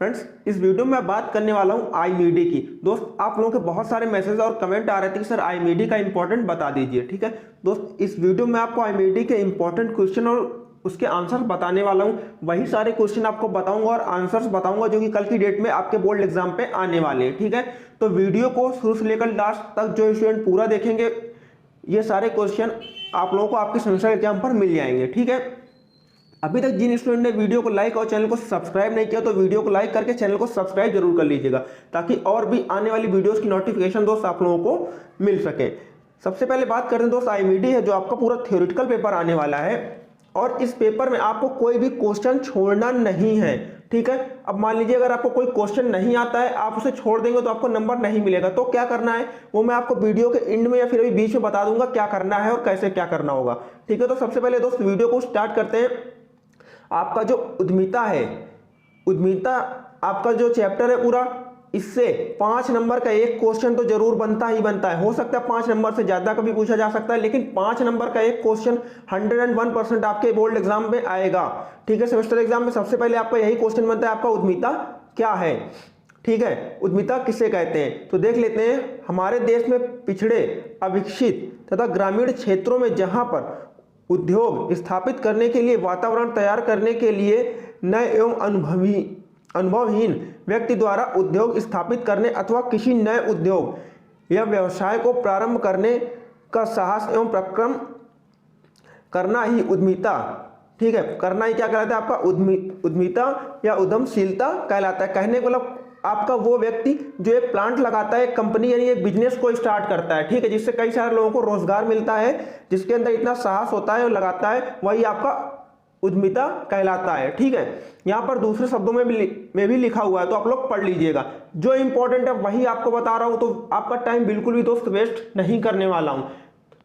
Friends, इस video में मैं बात करने वाला हूं आईएमडी की। दोस्त, आप लोगों के बहुत सारे मैसेज और कमेंट आ रहे थे कि सर आईएमडी का इंपॉर्टेंट बता दीजिए। ठीक है दोस्त, इस वीडियो में आपको आईएमडी के इंपॉर्टेंट क्वेश्चन और उसके आंसर बताने वाला हूं। वही सारे क्वेश्चन आपको बताऊंगा और आंसर्स बताऊंगा जो कि कल की डेट में आपके बोर्ड एग्जाम पे आने वाले हैं। ठीक है, तो वीडियो को शुरू से लेकर लास्ट तक जो स्टूडेंट पूरा देखेंगे, ये सारे क्वेश्चन आप लोगों को आपके सेमेस्टर एग्जाम पर मिल जाएंगे। ठीक है, अभी तक जिन स्टूडेंट ने वीडियो को लाइक और चैनल को सब्सक्राइब नहीं किया तो वीडियो को लाइक करके चैनल को सब्सक्राइब जरूर कर लीजिएगा, ताकि और भी आने वाली वीडियोस की नोटिफिकेशन दोस्त आप लोगों को मिल सके। सबसे पहले बात करते हैं दोस्त आईएमडी है, जो आपका पूरा थ्योरेटिकल पेपर आने वाला है और इस पेपर में आपको कोई भी क्वेश्चन छोड़ना नहीं है। ठीक है, अब मान लीजिए अगर आपको कोई क्वेश्चन नहीं आता है, आप उसे छोड़ देंगे तो आपको नंबर नहीं मिलेगा। तो क्या करना है वो मैं आपको वीडियो के एंड में या फिर अभी बीच में बता दूंगा क्या करना है और कैसे क्या करना होगा। ठीक है, तो सबसे पहले दोस्त वीडियो को स्टार्ट करते हैं। आपका जो उद्यमिता है, उद्यमिता आपका जो चैप्टर है पूरा, इससे 5 नंबर का एक क्वेश्चन तो जरूर बनता ही बनता है। हो सकता है 5 नंबर से ज्यादा कभी पूछा जा सकता है, लेकिन 5 नंबर का एक क्वेश्चन 101% आपके बोर्ड एग्जाम में आएगा। ठीक है, सेमेस्टर एग्जाम में सबसे पहले आपका यही क्वेश्चन बनता है, आपका उद्यमिता क्या है। ठीक है, उद्यमिता किसे कहते हैं तो देख लेते हैं। हमारे देश में पिछड़े, अविकसित तथा ग्रामीण क्षेत्रों में जहां पर उद्योग स्थापित करने के लिए वातावरण तैयार करने के लिए नए एवं अनुभवहीन व्यक्ति द्वारा उद्योग स्थापित करने अथवा किसी नए उद्योग या व्यवसाय को प्रारंभ करने का साहस एवं पराक्रम करना ही उद्यमिता, ठीक है, करना ही क्या कहलाता है आपका उद्यमिता या उद्यमशीलता कहलाता है। कहने को मतलब आपका वो व्यक्ति जो एक प्लांट लगाता है, एक कंपनी यानी एक बिजनेस को स्टार्ट करता है, ठीक है, जिससे कई सारे लोगों को रोजगार मिलता है, जिसके अंदर इतना साहस होता है और लगाता है, वही आपका उद्यमिता कहलाता है। ठीक है, यहां पर दूसरे शब्दों में भी लिखा हुआ है, तो आप लोग पढ़ लीजिएगा। जो इंपॉर्टेंट है वही आपको बता रहा हूं, तो आपका टाइम बिल्कुल भी दोस्त वेस्ट नहीं करने वाला हूं।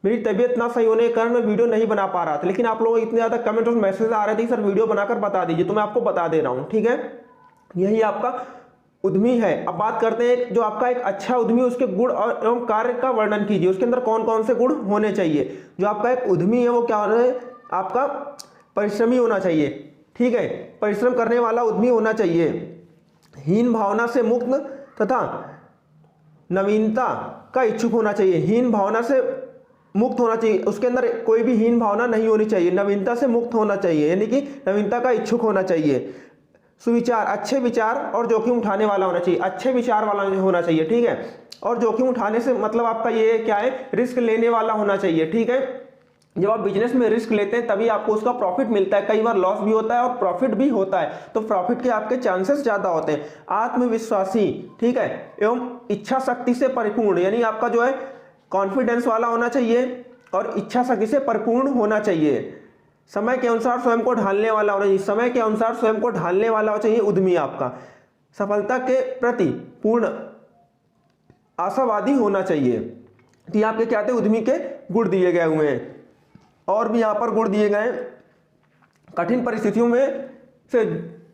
मेरी तबीयत ना सही होने के कारण मैं वीडियो नहीं बना पा रहा था, लेकिन आप लोगों इतने ज्यादा कमेंट और मैसेज आ रहे थे सर वीडियो बनाकर बता दीजिए, तो मैं आपको बता दे रहा हूं। ठीक है, यही आपका उद्यमी है। अब बात करते हैं जो आपका एक अच्छा उद्यमी, उसके गुण और एवं कार्य का वर्णन कीजिए, उसके अंदर कौन कौन से गुण होने चाहिए। जो आपका एक उद्यमी है वो क्या होना है, आपका परिश्रमी होना चाहिए। ठीक है, परिश्रम करने वाला उद्यमी होना चाहिए, हीन भावना से मुक्त तथा नवीनता का इच्छुक होना चाहिए। हीन भावना से मुक्त होना चाहिए, उसके अंदर कोई भी हीन भावना नहीं होनी चाहिए, नवीनता से मुक्त होना चाहिए, यानी कि नवीनता का इच्छुक होना चाहिए। सुविचार, अच्छे विचार और जोखिम उठाने वाला होना चाहिए, अच्छे विचार वाला होना चाहिए। ठीक है, और जोखिम उठाने से मतलब आपका ये क्या है, रिस्क लेने वाला होना चाहिए। ठीक है, जब आप बिजनेस में रिस्क लेते हैं तभी आपको उसका प्रॉफिट मिलता है। कई बार लॉस भी होता है और प्रॉफिट भी होता है, तो प्रॉफिट के आपके चांसेस ज्यादा होते हैं। आत्मविश्वासी, ठीक है, एवं इच्छा शक्ति से परिपूर्ण, यानी आपका जो है कॉन्फिडेंस वाला होना चाहिए और इच्छा शक्ति से परिपूर्ण होना चाहिए। समय के अनुसार स्वयं को ढालने वाला होना चाहिए, समय के अनुसार स्वयं को ढालने वाला होना चाहिए उद्यमी आपका। सफलता के प्रति पूर्ण आशावादी होना चाहिए। तो ये आपके क्या थे, उद्यमी के गुण दिए गए हुए हैं। और भी यहाँ पर गुण दिए गए हैं, कठिन परिस्थितियों में से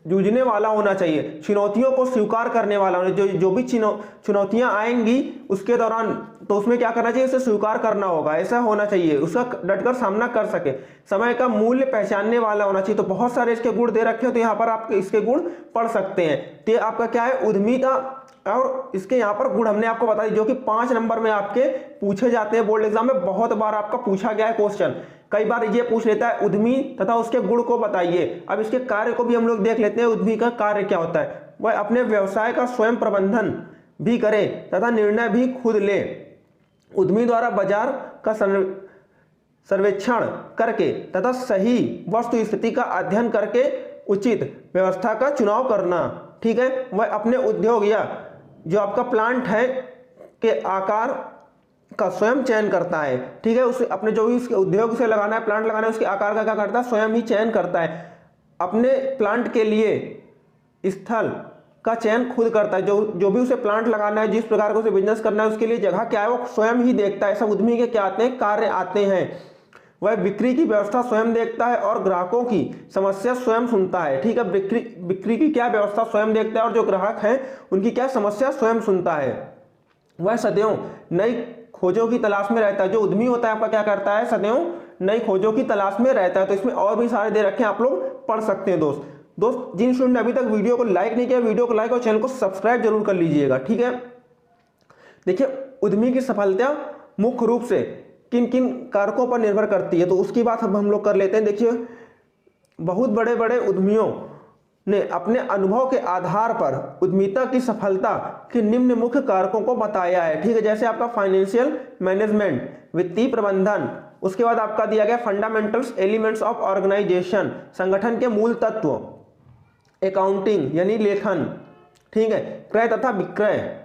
जूझने वाला होना चाहिए, चुनौतियों को स्वीकार करने वाला होना चाहिए। जो भी चुनौतियां आएंगी उसके दौरान, तो उसमें क्या करना चाहिए, उसे स्वीकार करना होगा, ऐसा होना चाहिए, उसका डटकर सामना कर सके। समय का मूल्य पहचानने वाला होना चाहिए। तो बहुत सारे इसके गुण दे रखे हो, तो यहाँ पर आप इसके गुण पढ़ सकते हैं। तो आपका क्या है, उद्यमिता, और इसके यहाँ पर गुण हमने आपको बता दी, जो कि 5 नंबर में आपके पूछे जाते हैं बोर्ड एग्जाम में। बहुत बार आपका पूछा गया है क्वेश्चन, कई बार ये पूछ लेता है उद्यमी तथा उसके गुण को बताइए। अब इसके कार्य को भी हम लोग देख लेते हैं, उद्यमी का कार्य क्या होता है। वह अपने व्यवसाय का स्वयं प्रबंधन भी करे तथा निर्णय भी खुद ले। उद्यमी द्वारा बाजार का सर्वेक्षण करके तथा सही वस्तु स्थिति का अध्ययन करके उचित व्यवस्था का चुनाव करना। ठीक है, वह अपने उद्योग या जो आपका प्लांट है के आकार का स्वयं चयन करता है। ठीक है, उसे अपने जो भी उसके उद्योग से लगाना है, प्लांट लगाना है, उसके आकार का क्या करता है, स्वयं ही चयन करता है। अपने प्लांट के लिए स्थल का चयन खुद करता है, जो भी उसे प्लांट लगाना है, जिस प्रकार का उसे बिजनेस करना है, उसके लिए जगह क्या है वो स्वयं ही देखता है। सब उद्यमी के क्या आते हैं, कार्य आते हैं। वह बिक्री की व्यवस्था स्वयं देखता है और ग्राहकों की समस्या स्वयं सुनता है। ठीक है, बिक्री की क्या व्यवस्था स्वयं देखता है और जो ग्राहक हैं उनकी क्या समस्या स्वयं सुनता है। वह सदैव नई खोजों की तलाश में रहता है। जो उद्यमी होता है आपका क्या करता है, सदैव नई खोजों की तलाश में रहता है। तो इसमें और भी सारे दे रखे हैं, आप लोग पढ़ सकते हैं दोस्त। दोस्त जिन स्टूडेंट ने अभी तक वीडियो को लाइक नहीं किया, वीडियो को लाइक और चैनल को सब्सक्राइब जरूर कर लीजिएगा, ठीक है। देखिए उद्यमी की सफलता मुख्य रूप से किन किन कारकों पर निर्भर करती है, तो उसकी बात अब हम लोग कर लेते हैं। देखिए बहुत बड़े बड़े उद्यमियों ने अपने अनुभव के आधार पर उद्यमिता की सफलता के निम्न मुख्य कारकों को बताया है, ठीक है। जैसे आपका फाइनेंशियल मैनेजमेंट, वित्तीय प्रबंधन, उसके बाद आपका दिया गया फंडामेंटल्स एलिमेंट्स ऑफ ऑर्गेनाइजेशन, संगठन के मूल तत्व, अकाउंटिंग यानी लेखन, ठीक है, क्रय तथा विक्रय,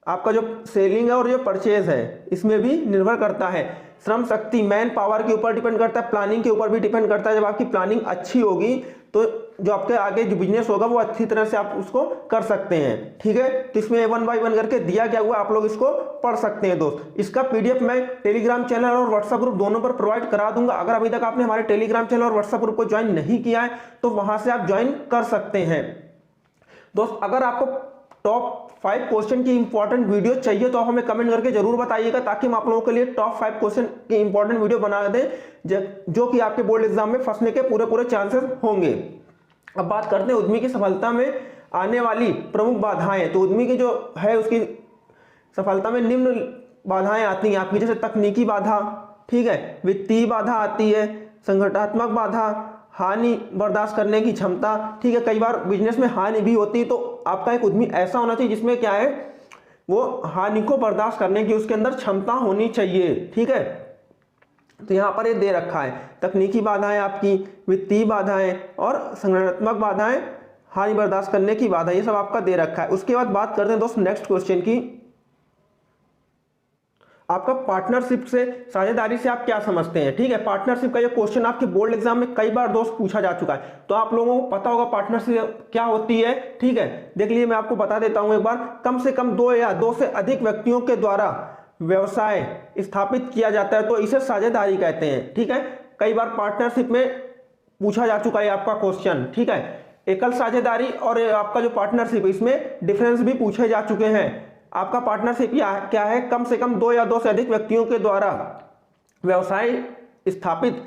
आपका जो सेलिंग है और जो परचेज है इसमें भी निर्भर करता है, श्रम शक्ति मैन पावर के ऊपर डिपेंड करता है, प्लानिंग के ऊपर भी डिपेंड करता है। जब आपकी प्लानिंग अच्छी होगी तो जो आपके आगे जो बिजनेस होगा वो अच्छी तरह से आप उसको कर सकते हैं, ठीक है। तो इसमें 1 बाय 1 करके दिया गया हुआ, आप लोग इसको पढ़ सकते हैं दोस्त। इसका पीडीएफ मैं टेलीग्राम चैनल और व्हाट्सएप ग्रुप दोनों पर प्रोवाइड करा दूंगा। अगर अभी तक आपने हमारे टेलीग्राम चैनल और व्हाट्सएप ग्रुप को ज्वाइन नहीं किया है तो वहां से आप ज्वाइन कर सकते हैं दोस्त। अगर आपको टॉप 5 क्वेश्चन की इंपॉर्टेंट वीडियो चाहिए तो आप हमें कमेंट करके जरूर बताइएगा, ताकि हम आप लोगों के लिए टॉप 5 क्वेश्चन की इंपॉर्टेंट वीडियो बना दें जो कि आपके बोर्ड एग्जाम में फंसने के पूरे चांसेस होंगे। अब बात करते हैं उद्यमी की सफलता में आने वाली प्रमुख बाधाएं। तो उद्यमी की जो है उसकी सफलता में निम्न बाधाएं आती हैं आपकी, जैसे तकनीकी बाधा, ठीक है, वित्तीय बाधा आती है, संगठनात्मक बाधा, हानि बर्दाश्त करने की क्षमता, ठीक है। कई बार बिजनेस में हानि भी होती है, तो आपका एक उद्यमी ऐसा होना चाहिए जिसमें क्या है वो हानि को बर्दाश्त करने की उसके अंदर क्षमता होनी चाहिए, ठीक है। तो यहाँ पर ये दे रखा है तकनीकी बाधाएं आपकी, वित्तीय बाधाएं और संगठनात्मक बाधाएं, हानि बर्दाश्त करने की बाधा, ये सब आपका दे रखा है। उसके बाद बात करते हैं दोस्त नेक्स्ट क्वेश्चन की, आपका पार्टनरशिप से साझेदारी से आप क्या समझते हैं, ठीक है। पार्टनरशिप का ये क्वेश्चन आपके बोर्ड एग्जाम में कई बार दोस्त पूछा जा चुका है, तो आप लोगों को पता होगा पार्टनरशिप क्या होती है, ठीक है। देख लीजिए मैं आपको बता देता हूं एक बार, कम से कम 2 या 2 से अधिक व्यक्तियों के द्वारा व्यवसाय स्थापित किया जाता है तो इसे साझेदारी कहते हैं, ठीक है। कई बार पार्टनरशिप में पूछा जा चुका है आपका क्वेश्चन, ठीक है। एकल साझेदारी और आपका जो पार्टनरशिप, इसमें डिफरेंस भी पूछे जा चुके हैं। आपका पार्टनरशिप क्या है, कम से कम 2 या 2 से अधिक व्यक्तियों के द्वारा व्यवसाय स्थापित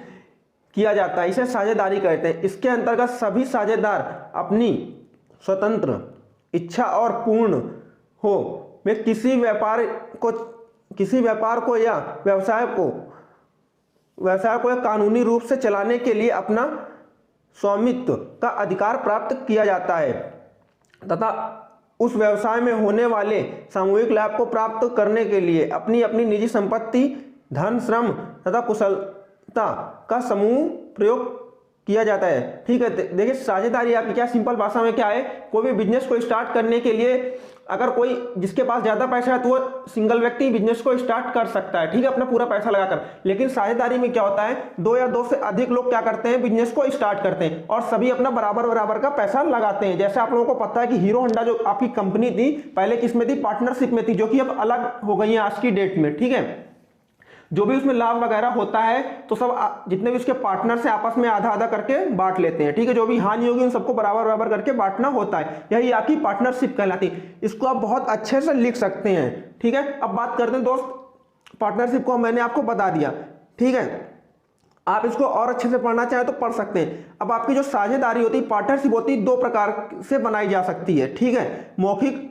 किया जाता है, इसे साझेदारी कहते हैं। इसके अंतर्गत सभी साझेदार अपनी स्वतंत्र इच्छा और पूर्ण हो में किसी व्यापार को या व्यवसाय को कानूनी रूप से चलाने के लिए अपना स्वामित्व का अधिकार प्राप्त किया जाता है तथा उस व्यवसाय में होने वाले सामूहिक लाभ को प्राप्त करने के लिए अपनी अपनी निजी संपत्ति, धन, श्रम तथा कुशलता का समूह प्रयोग किया जाता है, ठीक है। देखिए साझेदारी आपकी क्या सिंपल भाषा में क्या है, कोई भी बिजनेस को स्टार्ट करने के लिए अगर कोई जिसके पास ज्यादा पैसा है तो वो सिंगल व्यक्ति बिजनेस को स्टार्ट कर सकता है, ठीक है, अपना पूरा पैसा लगाकर। लेकिन साझेदारी में क्या होता है, 2 या 2 से अधिक लोग क्या करते हैं, बिजनेस को स्टार्ट करते हैं और सभी अपना बराबर का पैसा लगाते हैं। जैसे आप लोगों को पता है कि हीरो होंडा जो आपकी कंपनी थी पहले किसमें थी, पार्टनरशिप में थी, जो कि अब अलग हो गई है आज की डेट में, ठीक है। जो भी उसमें लाभ वगैरह होता है तो सब जितने भी उसके पार्टनर से आपस में आधा आधा करके बांट लेते हैं, ठीक है। जो भी हानि होगी उन सबको बराबर करके बांटना होता है, यही आपकी पार्टनरशिप कहलाती है। इसको आप बहुत अच्छे से लिख सकते हैं, ठीक है। अब बात करते हैं दोस्त पार्टनरशिप को, मैंने आपको बता दिया, ठीक है। आप इसको और अच्छे से पढ़ना चाहें तो पढ़ सकते हैं। अब आपकी जो साझेदारी होती है, पार्टनरशिप होती है, 2 प्रकार से बनाई जा सकती है, ठीक है, मौखिक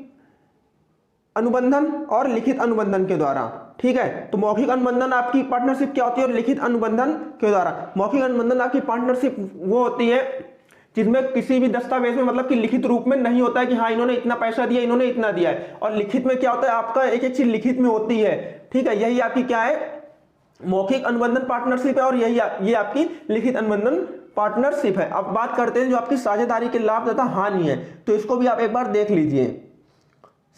अनुबंधन और लिखित अनुबंधन के द्वारा, ठीक है। तो मौखिक अनुबंधन आपकी पार्टनरशिप क्या होती है और लिखित अनुबंधन के द्वारा। मौखिक अनुबंधन आपकी पार्टनरशिप वो होती है जिसमें किसी भी दस्तावेज में मतलब कि लिखित रूप में नहीं होता है कि हाँ इन्होंने इतना पैसा दिया, इन्होंने इतना दिया है, और लिखित में क्या होता है आपका एक चीज लिखित में होती है, ठीक है। यही आपकी क्या है, मौखिक अनुबंधन पार्टनरशिप है और ये आपकी लिखित अनुबंधन पार्टनरशिप है। अब बात करते हैं जो आपकी साझेदारी के लाभ तथा हानि है, तो इसको भी आप एक बार देख लीजिए।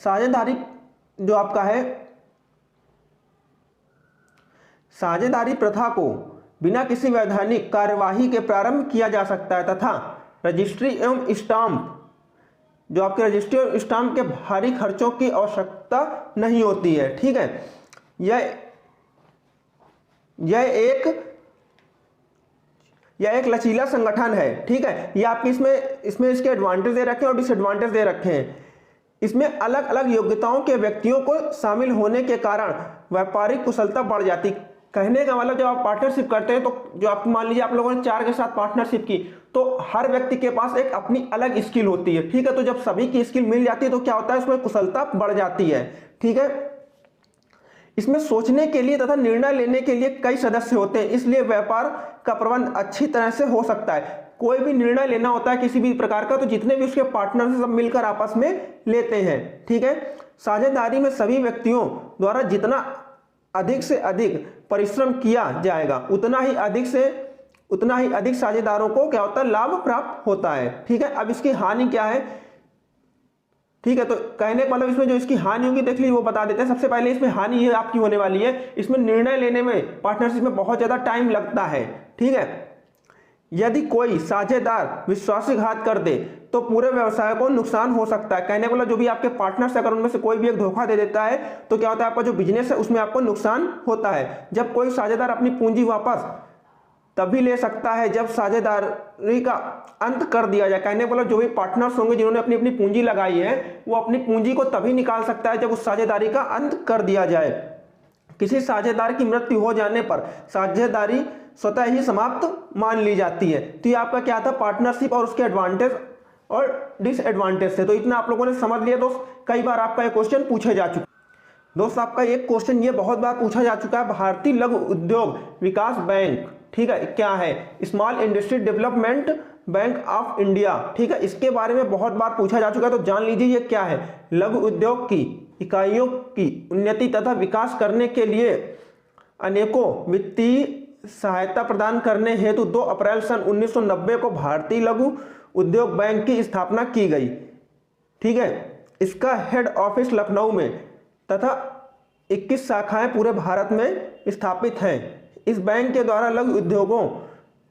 साझेदारी जो आपका है, साझेदारी प्रथा को बिना किसी वैधानिक कार्यवाही के प्रारंभ किया जा सकता है तथा रजिस्ट्री एवं स्टाम्प, जो आपके रजिस्ट्री और स्टाम्प के भारी खर्चों की आवश्यकता नहीं होती है, ठीक है। यह एक लचीला संगठन है, ठीक है। ये आपकी इसमें इसके एडवांटेज दे रखे हैं और डिसएडवांटेज दे रखे हैं। इसमें अलग अलग योग्यताओं के व्यक्तियों को शामिल होने के कारण व्यापारिक कुशलता बढ़ जाती। कहने का मतलब जब आप पार्टनरशिप करते हैं तो जो आप मान लीजिए आप लोगों ने 4 के साथ पार्टनरशिप की, तो हर व्यक्ति के पास एक अपनी अलग स्किल होती है, ठीक है। तो जब सभी की स्किल मिल जाती है तो क्या होता है, उसमें कुशलता बढ़ जाती है, ठीक है। इसमें सोचने के लिए तथा निर्णय लेने के लिए कई सदस्य होते हैं, इसलिए व्यापार का प्रबंध अच्छी तरह से हो सकता है। कोई भी निर्णय लेना होता है किसी भी प्रकार का, तो जितने भी उसके पार्टनर हैं सब मिलकर आपस में लेते हैं, ठीक है। साझेदारी में सभी व्यक्तियों द्वारा जितना अधिक से अधिक परिश्रम किया जाएगा उतना ही अधिक साझेदारों को क्या होता है, लाभ प्राप्त होता है, ठीक है। अब इसकी हानि क्या है, ठीक है। तो कहने का मतलब इसमें जो इसकी हानि होगी देख लीजिए, वो बता देते हैं। सबसे पहले इसमें हानि ये आपकी होने वाली है, इसमें निर्णय लेने में पार्टनरशिप में बहुत ज्यादा टाइम लगता है, ठीक है। यदि कोई साझेदार विश्वासघात कर दे तो पूरे व्यवसाय को नुकसान हो सकता है। कहने का मतलब जो भी आपके पार्टनर्स अगर उनमें से कोई भी एक धोखा दे देता है तो क्या होता है, आपका जो बिजनेस है उसमें आपको नुकसान होता है। जब कोई साझेदार अपनी पूंजी वापस तभी ले सकता है जब साझेदारी का अंत कर दिया जाए। कहने का मतलब जो भी पार्टनर्स होंगे जिन्होंने अपनी अपनी पूंजी लगाई है वो अपनी पूंजी को तभी निकाल सकता है जब उस साझेदारी का अंत कर दिया जाए। किसी साझेदार की मृत्यु हो जाने पर साझेदारी स्वतः ही समाप्त मान ली जाती है। तो ये आपका क्या था, पार्टनरशिप और उसके एडवांटेज और डिसएडवांटेज थे। तो इतना आप लोगों ने समझ लिया दोस्त। कई बार आपका ये क्वेश्चन पूछा जा चुका दोस्त, आपका एक क्वेश्चन ये बहुत बार पूछा जा चुका है, भारतीय लघु उद्योग विकास बैंक, ठीक है, क्या है, small industry development bank of India, ठीक है। इसके बारे में बहुत बार पूछा जा चुका है, तो जान लीजिए ये क्या है। लघु उद्योग की इकाइयों की उन्नति तथा विकास करने के लिए अनेकों वित्तीय सहायता प्रदान करने हेतु 2 अप्रैल सन 1990 को भारतीय लघु उद्योग बैंक की स्थापना की गई, ठीक है। इसका हेड ऑफिस लखनऊ में तथा 21 शाखाएं पूरे भारत में स्थापित हैं। इस बैंक के द्वारा लघु उद्योगों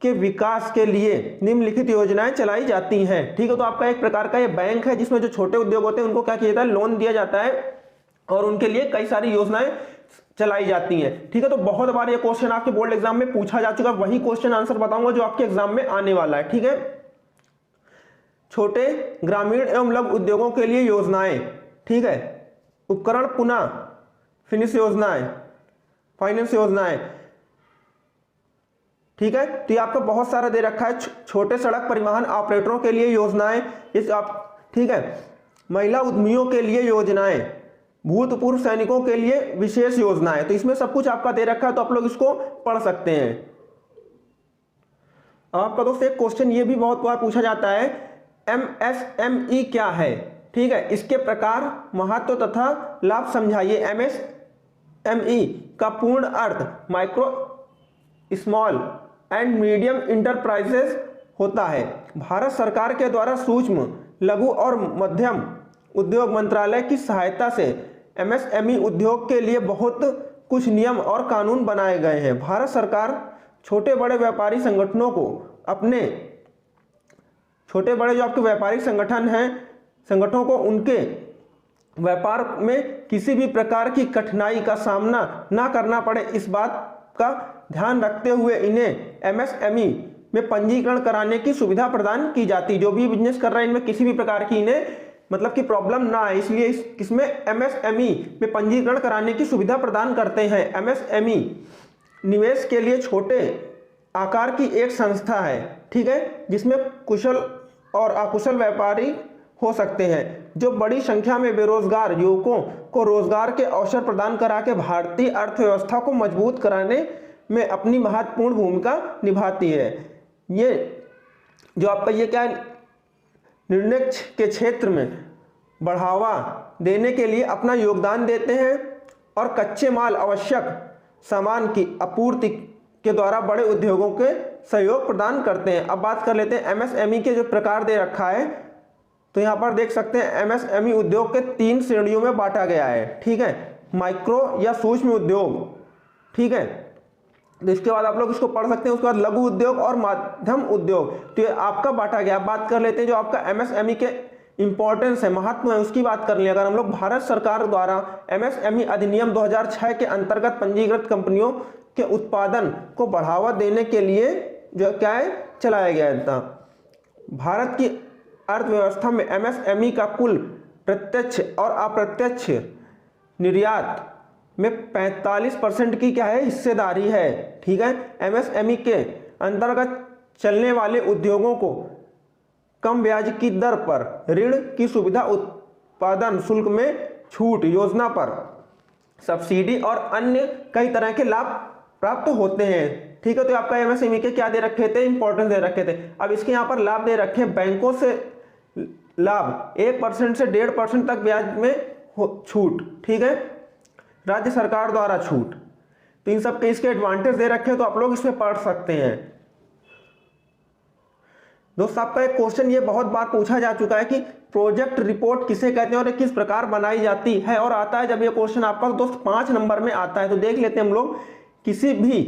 के विकास के लिए निम्नलिखित योजनाएं चलाई जाती हैं, ठीक है। तो आपका एक प्रकार का ये बैंक है जिसमें जो छोटे उद्योग होते हैं उनको क्या किया जाता है, लोन दिया जाता है और उनके लिए कई सारी योजनाएं चलाई जाती हैं, ठीक है। तो बहुत बार ये क्वेश्चन आपके बोर्ड एग्जाम में पूछा जा चुका है, वही क्वेश्चन आंसर बताऊंगा जो आपके एग्जाम में आने वाला है, ठीक है। छोटे ग्रामीण एवं लघु उद्योगों के लिए योजनाएं, ठीक है। उपकरण पुनः फिनिश योजनाएं, फाइनेंस योजनाएं, ठीक है। तो ये आपको बहुत सारा दे रखा है। छोटे सड़क परिवहन ऑपरेटरों के लिए योजनाएं, इस आप, ठीक है। महिला उद्यमियों के लिए योजनाएं, भूतपूर्व सैनिकों के लिए विशेष योजनाएं। तो इसमें सब कुछ आपका दे रखा है, तो आप लोग इसको पढ़ सकते हैं। आपका दोस्त एक क्वेश्चन ये भी बहुत बार पूछा जाता है, MSME क्या है, ठीक है। इसके प्रकार, महत्व तथा लाभ समझाइए। MSME का पूर्ण अर्थ micro small and medium enterprises होता है। भारत सरकार के द्वारा सूक्ष्म लघु और मध्यम उद्योग मंत्रालय की सहायता से MSME उद्योग के लिए बहुत कुछ नियम और कानून बनाए गए हैं। भारत सरकार छोटे बड़े व्यापारी संगठनों को अपने छोटे बड़े जो आपके व्यापारिक संगठन हैं, संगठनों को उनके व्यापार में किसी भी प्रकार की कठिनाई का सामना ना करना पड़े, इस बात का ध्यान रखते हुए इन्हें MSME में पंजीकरण कराने की सुविधा प्रदान की जाती है। जो भी बिजनेस कर रहे हैं इनमें किसी भी प्रकार की इन्हें मतलब कि प्रॉब्लम ना आए, इसलिए इसमें MSME में पंजीकरण कराने की सुविधा प्रदान करते हैं। MSME निवेश के लिए छोटे आकार की एक संस्था है, ठीक है, जिसमें कुशल और अकुशल व्यापारी हो सकते हैं, जो बड़ी संख्या में बेरोजगार युवकों को रोजगार के अवसर प्रदान करा के भारतीय अर्थव्यवस्था को मजबूत कराने में अपनी महत्वपूर्ण भूमिका निभाती है। ये जो आपका ये क्या निर्णय के क्षेत्र में बढ़ावा देने के लिए अपना योगदान देते हैं और कच्चे माल आवश्यक सामान की आपूर्ति के द्वारा बड़े उद्योगों के सहयोग प्रदान करते हैं। अब बात कर लेते हैं MSME के जो प्रकार दे रखा है, तो यहाँ पर देख सकते हैं MSME उद्योग के 3 श्रेणियों में बांटा गया है, ठीक है। माइक्रो या सूक्ष्म उद्योग, ठीक है। तो इसके बाद आप लोग इसको पढ़ सकते हैं। उसके बाद लघु उद्योग और मध्यम उद्योग, तो ये आपका बांटा गया। बात कर लेते हैं जो आपका MSME के इंपॉर्टेंस है, महत्व है, उसकी बात कर लें। अगर हम लोग भारत सरकार द्वारा MSME अधिनियम 2006 के अंतर्गत पंजीकृत कंपनियों के उत्पादन को बढ़ावा देने के लिए जो क्या है चलाया गया था। भारत की अर्थव्यवस्था में MSME का कुल प्रत्यक्ष और अप्रत्यक्ष निर्यात में 45% की क्या है हिस्सेदारी है, ठीक है। MSME के अंतर्गत चलने वाले उद्योगों को कम ब्याज की दर पर ऋण की सुविधा, उत्पादन शुल्क में छूट, योजना पर सब्सिडी और अन्य कई तरह के लाभ प्राप्त होते हैं। ठीक है, तो आपका एमएसएमई के क्या दे रखे थे, इंपॉर्टेंस दे रखे थे। अब इसके यहाँ पर लाभ दे रखे हैं, बैंकों से लाभ 1% से 1.5% तक ब्याज में छूट, ठीक है, राज्य सरकार द्वारा छूट। तो इन सब के इसके एडवांटेज दे रखे हैं, तो आप लोग इसमें पढ़ सकते हैं। दोस्त आपका एक क्वेश्चन ये बहुत बार पूछा जा चुका है कि प्रोजेक्ट रिपोर्ट किसे कहते हैं और किस प्रकार बनाई जाती है, और आता है जब ये क्वेश्चन आपका दोस्त 5 नंबर में आता है। तो देख लेते हैं हम लोग। किसी भी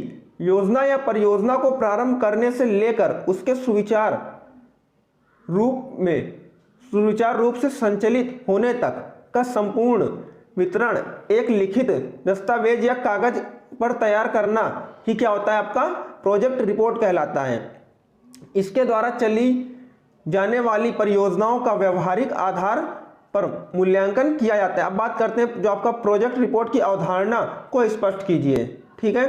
योजना या परियोजना को प्रारंभ करने से लेकर उसके सुचारू रूप से संचालित होने तक का संपूर्ण वितरण एक लिखित दस्तावेज या कागज पर तैयार करना ही क्या होता है, आपका प्रोजेक्ट रिपोर्ट कहलाता है। इसके द्वारा चली जाने वाली परियोजनाओं का व्यवहारिक आधार पर मूल्यांकन किया जाता है। अब बात करते हैं जो आपका प्रोजेक्ट रिपोर्ट की अवधारणा को स्पष्ट कीजिए, ठीक है।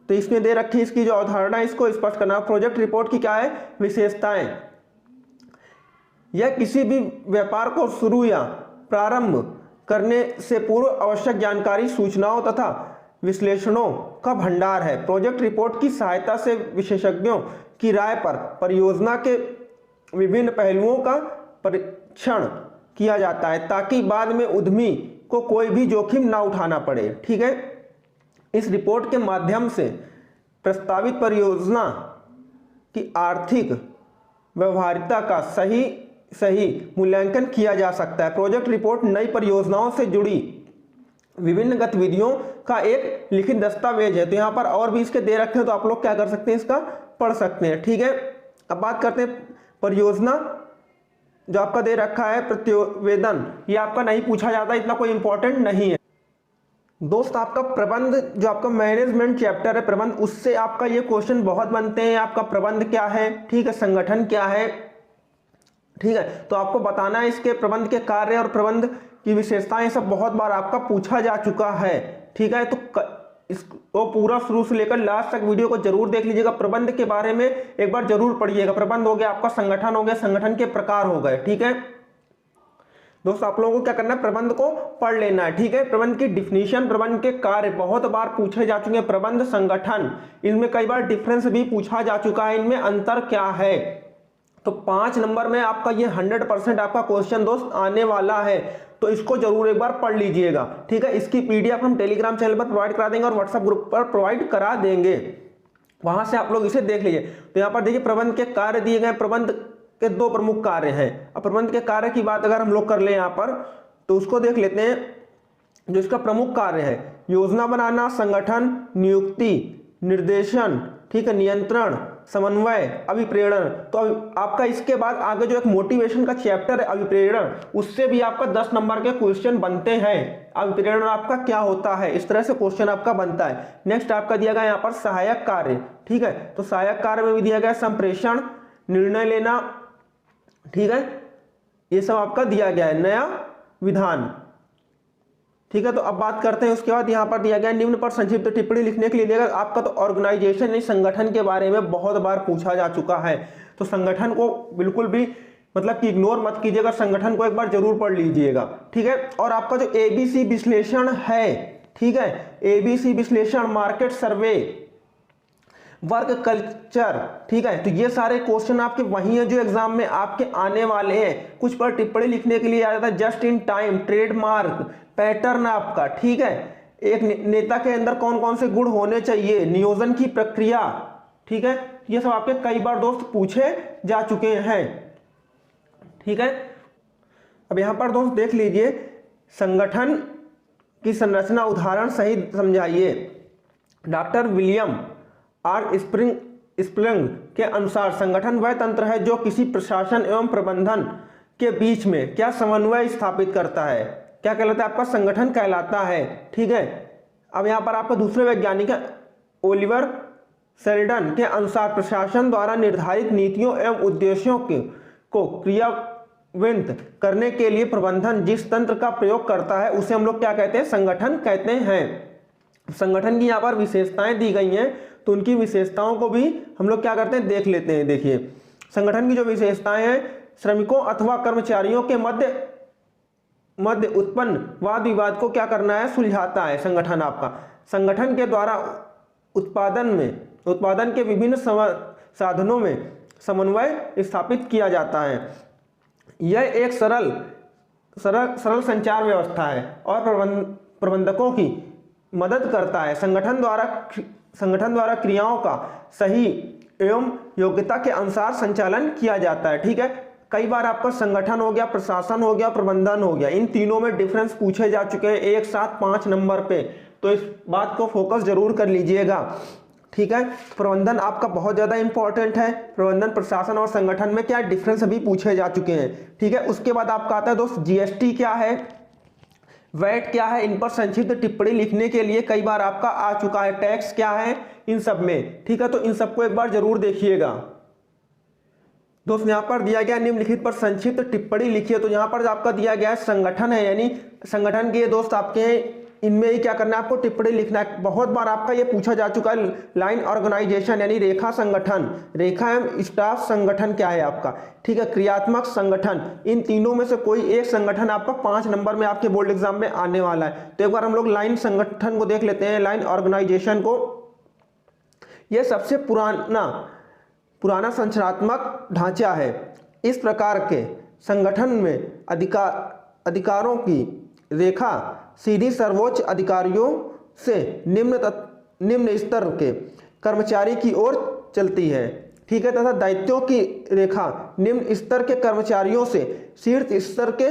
तो इसमें दे रखी इसकी जो अवधारणा है इसको स्पष्ट करना। प्रोजेक्ट रिपोर्ट की क्या है, विशेषताएं। यह किसी भी व्यापार को शुरू या प्रारंभ करने से पूर्व आवश्यक जानकारी, सूचनाओं तथा विश्लेषणों का भंडार है। प्रोजेक्ट रिपोर्ट की सहायता से विशेषज्ञों की राय पर परियोजना के विभिन्न पहलुओं का परीक्षण किया जाता है ताकि बाद में उद्यमी को कोई भी जोखिम ना उठाना पड़े, ठीक है। इस रिपोर्ट के माध्यम से प्रस्तावित परियोजना की आर्थिक व्यवहार्यता का सही मूल्यांकन किया जा सकता है। प्रोजेक्ट रिपोर्ट नई परियोजनाओं से जुड़ी विभिन्न गतिविधियों का एक लिखित दस्तावेज है। तो यहाँ पर और भी इसके दे रखे हैं, तो आप लोग क्या कर सकते हैं, इसका पढ़ सकते हैं, ठीक है। अब बात करते हैं परियोजना जो आपका दे रखा है प्रतिवेदन, ये आपका नहीं पूछा जाता, इतना कोई इंपॉर्टेंट नहीं है। दोस्त आपका प्रबंध जो आपका मैनेजमेंट चैप्टर है प्रबंध, उससे आपका ये क्वेश्चन बहुत बनते हैं। आपका प्रबंध क्या है, ठीक है, संगठन क्या है, ठीक है। तो आपको बताना है इसके प्रबंध के कार्य और प्रबंध की विशेषताएं, सब बहुत बार आपका पूछा जा चुका है, ठीक है। तो इसको पूरा शुरू से लेकर लास्ट तक वीडियो को जरूर देख लीजिएगा। प्रबंध के बारे में एक बार जरूर पढ़िएगा। प्रबंध हो गया आपका, संगठन हो गया, संगठन के प्रकार हो गए, ठीक है। दोस्तों आप लोगों को क्या करना है, प्रबंध को पढ़ लेना है, ठीक है। प्रबंध की डिफिनीशन, प्रबंध के कार्य बहुत बार पूछे जा चुके हैं। प्रबंध, संगठन, इनमें कई बार डिफरेंस भी पूछा जा चुका है, इनमें अंतर क्या है। तो 5 नंबर में आपका ये 100% आपका क्वेश्चन दोस्त आने वाला है, तो इसको जरूर एक बार पढ़ लीजिएगा, ठीक है। इसकी पीडीएफ हम टेलीग्राम चैनल पर प्रोवाइड करा देंगे और व्हाट्सएप ग्रुप पर प्रोवाइड करा देंगे, वहां से आप लोग इसे देख लीजिए। तो यहाँ पर देखिए प्रबंध के कार्य दिए गए। प्रबंध के 2 प्रमुख कार्य हैं। अब प्रबंध के कार्य की बात अगर हम लोग कर ले यहाँ पर, तो उसको देख लेते हैं। जो इसका प्रमुख कार्य है, योजना बनाना, संगठन, नियुक्ति, निर्देशन, ठीक है, नियंत्रण, समन्वय, अभिप्रेरण। तो आपका इसके बाद आगे जो एक मोटिवेशन का चैप्टर है अभिप्रेरण, उससे भी आपका 10 नंबर के क्वेश्चन बनते हैं। अभिप्रेरण आपका क्या होता है, इस तरह से क्वेश्चन आपका बनता है। नेक्स्ट आपका दिया गया यहाँ पर सहायक कार्य, ठीक है। तो सहायक कार्य में भी दिया गया संप्रेषण, निर्णय लेना, ठीक है, ये सब आपका दिया गया है। नया विधान, ठीक है। तो अब बात करते हैं उसके बाद यहाँ पर दिया गया निम्न पर संक्षिप्त टिप्पणी लिखने के लिए दिया गया आपका। तो ऑर्गेनाइजेशन यानी संगठन के बारे में बहुत बार पूछा जा चुका है, तो संगठन को बिल्कुल भी मतलब कि इग्नोर मत कीजिएगा, संगठन को एक बार जरूर पढ़ लीजिएगा, ठीक है। और आपका जो एबीसी विश्लेषण है, ठीक है, एबीसी विश्लेषण, मार्केट सर्वे, वर्क कल्चर, ठीक है। तो ये सारे क्वेश्चन आपके वही हैं जो एग्जाम में आपके आने वाले हैं। कुछ पर टिप्पणी लिखने के लिए आ जाता है just in time, trademark, pattern आपका, ठीक है। एक नेता के अंदर कौन कौन से गुण होने चाहिए, नियोजन की प्रक्रिया, ठीक है। ये सब आपके कई बार दोस्त पूछे जा चुके हैं, ठीक है। अब यहां पर दोस्त देख लीजिए संगठन की संरचना, उदाहरण सहित समझाइए। डॉक्टर विलियम आर स्प्रिंग के अनुसार संगठन वह तंत्र है जो किसी प्रशासन एवं प्रबंधन के बीच में क्या समन्वय स्थापित करता है, क्या कहलाता है, आपका संगठन कहलाता है, ठीक है। अब यहाँ पर आपका दूसरे वैज्ञानिक ओलिवर शेल्डन के अनुसार प्रशासन द्वारा निर्धारित नीतियों एवं उद्देश्यों को क्रियान्वित करने के लिए प्रबंधन जिस तंत्र का प्रयोग करता है उसे हम लोग क्या कहते हैं, संगठन कहते हैं। संगठन की यहाँ पर विशेषताएं दी गई हैं, तो उनकी विशेषताओं को भी हम लोग क्या करते हैं, देख लेते हैं। देखिए, संगठन की जो विशेषताएं हैं, श्रमिकों अथवा कर्मचारियों के मध्य उत्पन्न वाद विवाद को क्या करना है, सुलझाता है संगठन आपका। संगठन के द्वारा उत्पादन के विभिन्न साधनों में समन्वय स्थापित किया जाता है। यह एक सरल संचार व्यवस्था है और प्रबंधकों की मदद करता है। संगठन द्वारा क्रियाओं का सही एवं योग्यता के अनुसार संचालन किया जाता है। ठीक है, कई बार आपका संगठन हो गया, प्रशासन हो गया, प्रबंधन हो गया, इन तीनों में डिफरेंस पूछे जा चुके हैं एक साथ 5 नंबर पे, तो इस बात को फोकस जरूर कर लीजिएगा। ठीक है, प्रबंधन आपका बहुत ज़्यादा इंपॉर्टेंट है। प्रबंधन, प्रशासन और संगठन में क्या डिफरेंस अभी पूछे जा चुके हैं। ठीक है, उसके बाद आपका आता है दोस्त जीएसटी क्या है, वैट क्या है, इन पर संक्षिप्त टिप्पणी लिखने के लिए कई बार आपका आ चुका है। टैक्स क्या है इन सब में। ठीक है, तो इन सबको एक बार जरूर देखिएगा दोस्त। यहाँ पर दिया गया निम्नलिखित पर संक्षिप्त टिप्पणी लिखिए, तो यहाँ पर आपका दिया गया है संगठन है, यानी संगठन के दोस्त आपके इनमें ही क्या करना है, आपको टिप्पणी लिखना है। बहुत बार आपका ये पूछा जा चुका है, लाइन ऑर्गेनाइजेशन यानी रेखा संगठन, रेखा एवं स्टाफ संगठन क्या है आपका। ठीक है, क्रियात्मक संगठन, इन तीनों में से कोई एक संगठन आपका 5 नंबर में आपके बोर्ड एग्जाम में आने वाला है। तो एक बार हम लोग लाइन संगठन को देख लेते हैं, लाइन ऑर्गेनाइजेशन को। यह सबसे पुराना संरचनात्मक ढांचा है। इस प्रकार के संगठन में अधिकारों की रेखा सीधी सर्वोच्च अधिकारियों से निम्न स्तर के कर्मचारी की ओर चलती है। ठीक है, तथा दायित्वों की रेखा निम्न स्तर के कर्मचारियों से शीर्ष स्तर के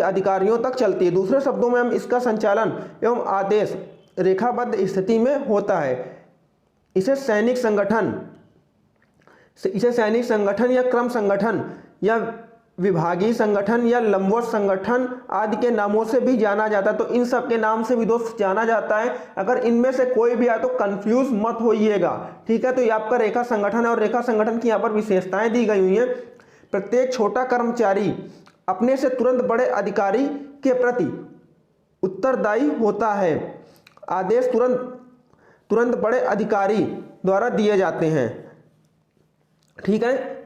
अधिकारियों तक चलती है। दूसरे शब्दों में हम इसका संचालन एवं आदेश रेखाबद्ध स्थिति में होता है। इसे सैनिक संगठन या क्रम संगठन या विभागीय संगठन या लंबवत संगठन आदि के नामों से भी जाना जाता है। तो इन सब के नाम से भी दोस्त जाना जाता है। अगर इनमें से कोई भी आए तो कंफ्यूज मत होइएगा। ठीक है, तो ये आपका रेखा संगठन है और रेखा संगठन की यहाँ पर विशेषताएं दी गई हुई हैं। प्रत्येक छोटा कर्मचारी अपने से तुरंत बड़े अधिकारी के प्रति उत्तरदायी होता है। आदेश तुरंत बड़े अधिकारी द्वारा दिए जाते हैं। ठीक है,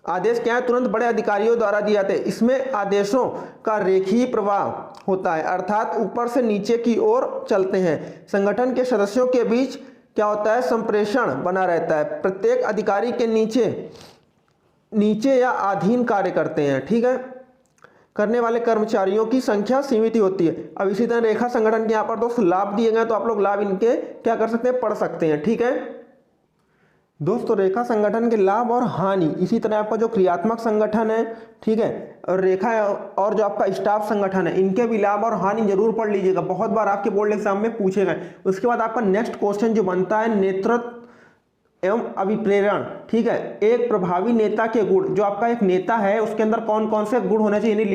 आदेश क्या है, तुरंत बड़े अधिकारियों द्वारा दिए जाते हैं। इसमें आदेशों का रेखीय प्रवाह होता है, अर्थात ऊपर से नीचे की ओर चलते हैं। संगठन के सदस्यों के बीच क्या होता है, संप्रेषण बना रहता है। प्रत्येक अधिकारी के नीचे या अधीन कार्य करते हैं। ठीक है, करने वाले कर्मचारियों की संख्या सीमित ही होती है। अब इसी तरह रेखा संगठन के यहाँ पर दोस्त लाभ दिए गए, तो आप लोग लाभ इनके क्या कर सकते हैं, पढ़ सकते हैं। ठीक है दोस्तों, रेखा संगठन के लाभ और हानि, इसी तरह आपका जो क्रियात्मक संगठन है, ठीक है, और रेखा और जो आपका स्टाफ संगठन है, इनके भी लाभ और हानि जरूर पढ़ लीजिएगा। बहुत बार आपके बोर्ड एग्जाम में पूछे गए। उसके बाद आपका नेक्स्ट क्वेश्चन जो बनता है, नेतृत्व एवं अभिप्रेरण। ठीक है, एक प्रभावी नेता के गुण, जो आपका एक नेता है उसके अंदर कौन कौन से गुण होने चाहिए, यानी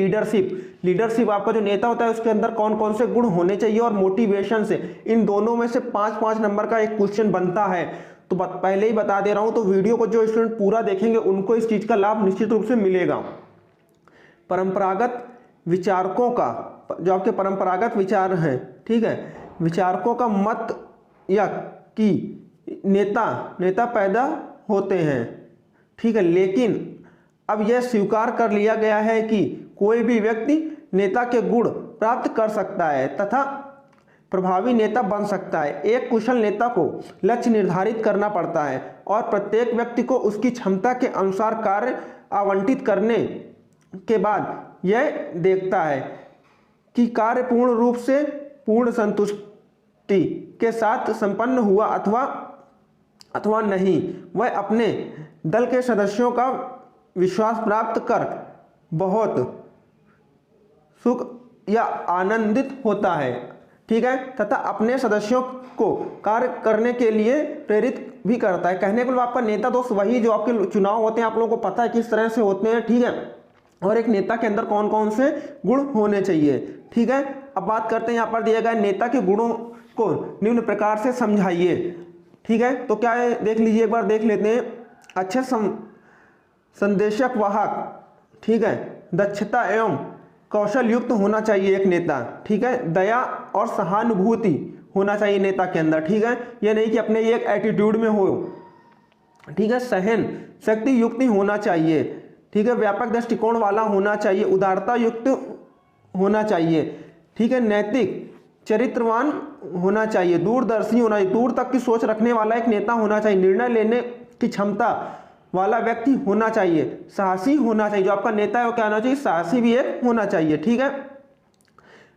लीडरशिप आपका जो नेता होता है उसके अंदर कौन कौन से गुण होने चाहिए, और मोटिवेशन से, इन दोनों में से 5-5 नंबर का एक क्वेश्चन बनता है। तो पहले ही बता दे रहा हूं, तो वीडियो को जो स्टूडेंट पूरा देखेंगे उनको इस चीज का लाभ निश्चित रूप से मिलेगा। परंपरागत विचारकों का, जो आपके परंपरागत विचार हैं, ठीक है, विचारकों का मत या कि नेता पैदा होते हैं। ठीक है, लेकिन अब यह स्वीकार कर लिया गया है कि कोई भी व्यक्ति नेता के गुण प्राप्त कर सकता है तथा प्रभावी नेता बन सकता है। एक कुशल नेता को लक्ष्य निर्धारित करना पड़ता है और प्रत्येक व्यक्ति को उसकी क्षमता के अनुसार कार्य आवंटित करने के बाद यह देखता है कि कार्य पूर्ण रूप से पूर्ण संतुष्टि के साथ संपन्न हुआ अथवा नहीं। वह अपने दल के सदस्यों का विश्वास प्राप्त कर बहुत सुख या आनंदित होता है। ठीक है, तथा अपने सदस्यों को कार्य करने के लिए प्रेरित भी करता है। कहने के लिए आपका नेता दोस्त वही जो आपके चुनाव होते हैं, आप लोगों को पता है किस तरह से होते हैं। ठीक है, और एक नेता के अंदर कौन कौन से गुण होने चाहिए। ठीक है, अब बात करते हैं, यहाँ पर दिया गया नेता के गुणों को निम्न प्रकार से समझाइए। ठीक है, तो क्या है देख लीजिए, एक बार देख लेते हैं। अच्छे संदेशक वाहक, ठीक है, दक्षता एवं कौशल युक्त होना चाहिए एक नेता। ठीक है, दया और सहानुभूति होना चाहिए नेता के अंदर, ठीक है। ये नहीं कि अपने एक एटीट्यूड में हो, ठीक है। सहन शक्ति युक्त होना चाहिए, ठीक है। व्यापक दृष्टिकोण वाला होना चाहिए, उदारता युक्त होना चाहिए, ठीक है। नैतिक चरित्रवान होना चाहिए, दूरदर्शी होना चाहिए, दूर तक की सोच रखने वाला एक नेता होना चाहिए, निर्णय लेने की क्षमता वाला व्यक्ति होना चाहिए, साहसी होना चाहिए। जो आपका नेता है वो क्या होना चाहिए, साहसी भी एक होना चाहिए, ठीक है।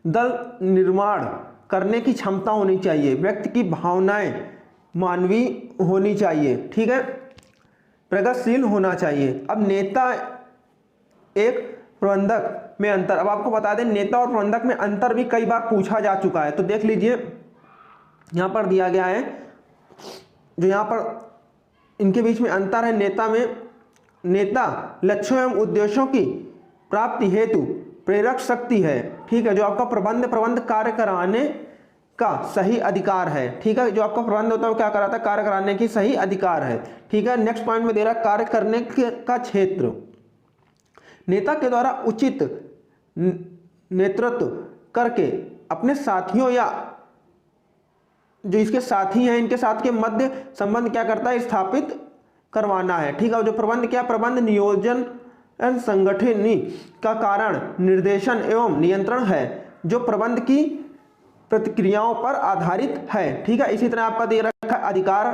दल निर्माण करने की क्षमता होनी चाहिए, व्यक्ति की भावनाएं मानवीय होनी चाहिए, ठीक है। प्रगतिशील होना चाहिए। अब नेता एक प्रबंधक में अंतर, अब आपको बता दें नेता और प्रबंधक में अंतर भी कई बार पूछा जा चुका है, तो देख लीजिए यहाँ पर दिया गया है, जो यहाँ पर इनके बीच में अंतर है। नेता में, नेता लक्ष्यों एवं उद्देश्यों की प्राप्ति हेतु प्रेरक शक्ति है, ठीक है। जो आपका प्रबंध कार्य कराने का सही अधिकार है, ठीक है। जो आपका प्रबंध होता है वो क्या कराता है, कार्य कराने की सही अधिकार है, ठीक है। नेक्स्ट पॉइंट में दे रहा है कार्य करने का क्षेत्र, नेता के द्वारा उचित नेतृत्व करके अपने साथियों या जो इसके साथी हैं इनके साथ के मध्य संबंध क्या करता है, स्थापित करवाना है, ठीक है। जो प्रबंध क्या, प्रबंध नियोजन संगठनी का कारण निर्देशन एवं नियंत्रण है, जो प्रबंध की प्रतिक्रियाओं पर आधारित है, ठीक है। इसी तरह आपका दे रखा है अधिकार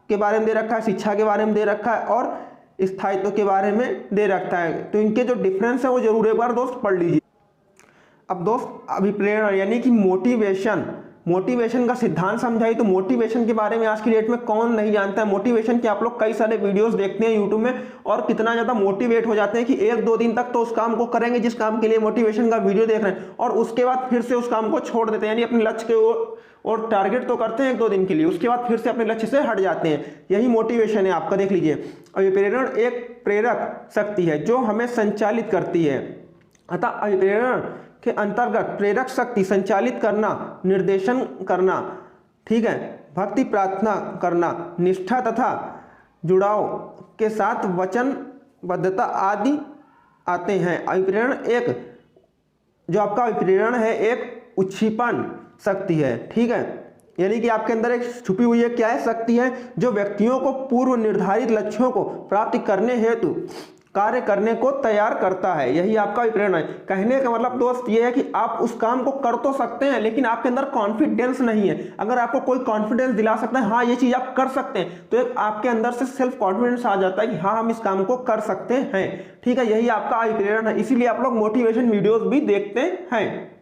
के बारे में दे रखा है, शिक्षा के बारे में दे रखा है और स्थायित्व के बारे में दे रखा है। तो इनके जो डिफरेंस है वो जरूर एक बार दोस्त पढ़ लीजिए। अब दोस्त अभिप्रेरणा यानी कि मोटिवेशन का सिद्धांत समझाइए। तो मोटिवेशन के बारे में आज की डेट में कौन नहीं जानता है। मोटिवेशन के आप लोग कई सारे वीडियोस देखते हैं यूट्यूब में और कितना ज़्यादा मोटिवेट हो जाते हैं कि 1-2 दिन तक तो उस काम को करेंगे जिस काम के लिए मोटिवेशन का वीडियो देख रहे हैं, और उसके बाद फिर से उस काम को छोड़ देते हैं, यानी अपने लक्ष्य के और टारगेट तो करते हैं 1-2 दिन के लिए, उसके बाद फिर से अपने लक्ष्य से हट जाते हैं। यही मोटिवेशन है आपका, देख लीजिए। अभिप्रेरण एक प्रेरक शक्ति है जो हमें संचालित करती है, अतः अभिप्रेरण के अंतर्गत प्रेरक शक्ति संचालित करना, निर्देशन करना, ठीक है, भक्ति प्रार्थना करना, निष्ठा तथा जुड़ाव के साथ वचनबद्धता आदि आते हैं। अभिप्रेरण एक, जो आपका अभिप्रेरण है एक उच्छिपन शक्ति है, ठीक है। यानी कि आपके अंदर एक छुपी हुई है क्या है, शक्ति है जो व्यक्तियों को पूर्व निर्धारित लक्ष्यों को प्राप्त करने हेतु कार्य करने को तैयार करता है। यही आपका अभिप्रेरण है। कहने का मतलब दोस्त ये है कि आप उस काम को कर तो सकते हैं लेकिन आपके अंदर कॉन्फिडेंस नहीं है। अगर आपको कोई कॉन्फिडेंस दिला सकता है हाँ ये चीज़ आप कर सकते हैं, तो एक आपके अंदर से सेल्फ कॉन्फिडेंस आ जाता है कि हाँ हम इस काम को कर सकते हैं, ठीक है। यही आपका अभिप्रेरण है, इसीलिए आप लोग मोटिवेशन वीडियोज भी देखते हैं,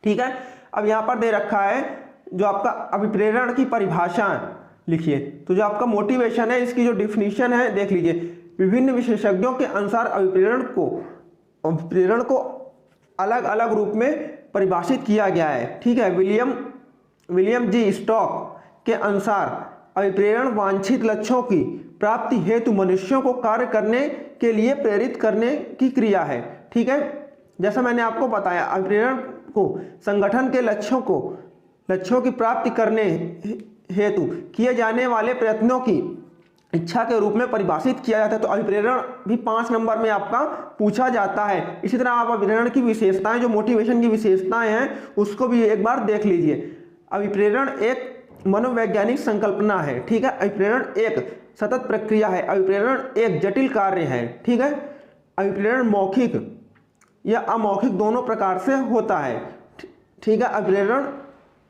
ठीक है। अब यहाँ पर दे रखा है जो आपका अभिप्रेरण की परिभाषा लिखिए। तो जो आपका मोटिवेशन है इसकी जो डिफिनीशन है देख लीजिए। विभिन्न विशेषज्ञों के अनुसार अभिप्रेरण को अलग अलग रूप में परिभाषित किया गया है, ठीक है। विलियम जी स्टॉक के अनुसार अभिप्रेरण वांछित लक्ष्यों की प्राप्ति हेतु मनुष्यों को कार्य करने के लिए प्रेरित करने की क्रिया है, ठीक है। जैसा मैंने आपको बताया अभिप्रेरण को संगठन के लक्ष्यों की प्राप्ति करने हेतु किए जाने वाले प्रयत्नों की इच्छा के रूप में परिभाषित किया जाता है। तो अभिप्रेरण भी 5 नंबर में आपका पूछा जाता है। इसी तरह आप अभिप्रेरण की विशेषताएं, जो मोटिवेशन की विशेषताएं हैं उसको भी एक बार देख लीजिए। अभिप्रेरण एक मनोवैज्ञानिक संकल्पना है, ठीक है। अभिप्रेरण एक सतत प्रक्रिया है। अभिप्रेरण एक जटिल कार्य है, ठीक है। अभिप्रेरण मौखिक या अमौखिक दोनों प्रकार से होता है, ठीक है। अभिप्रेरण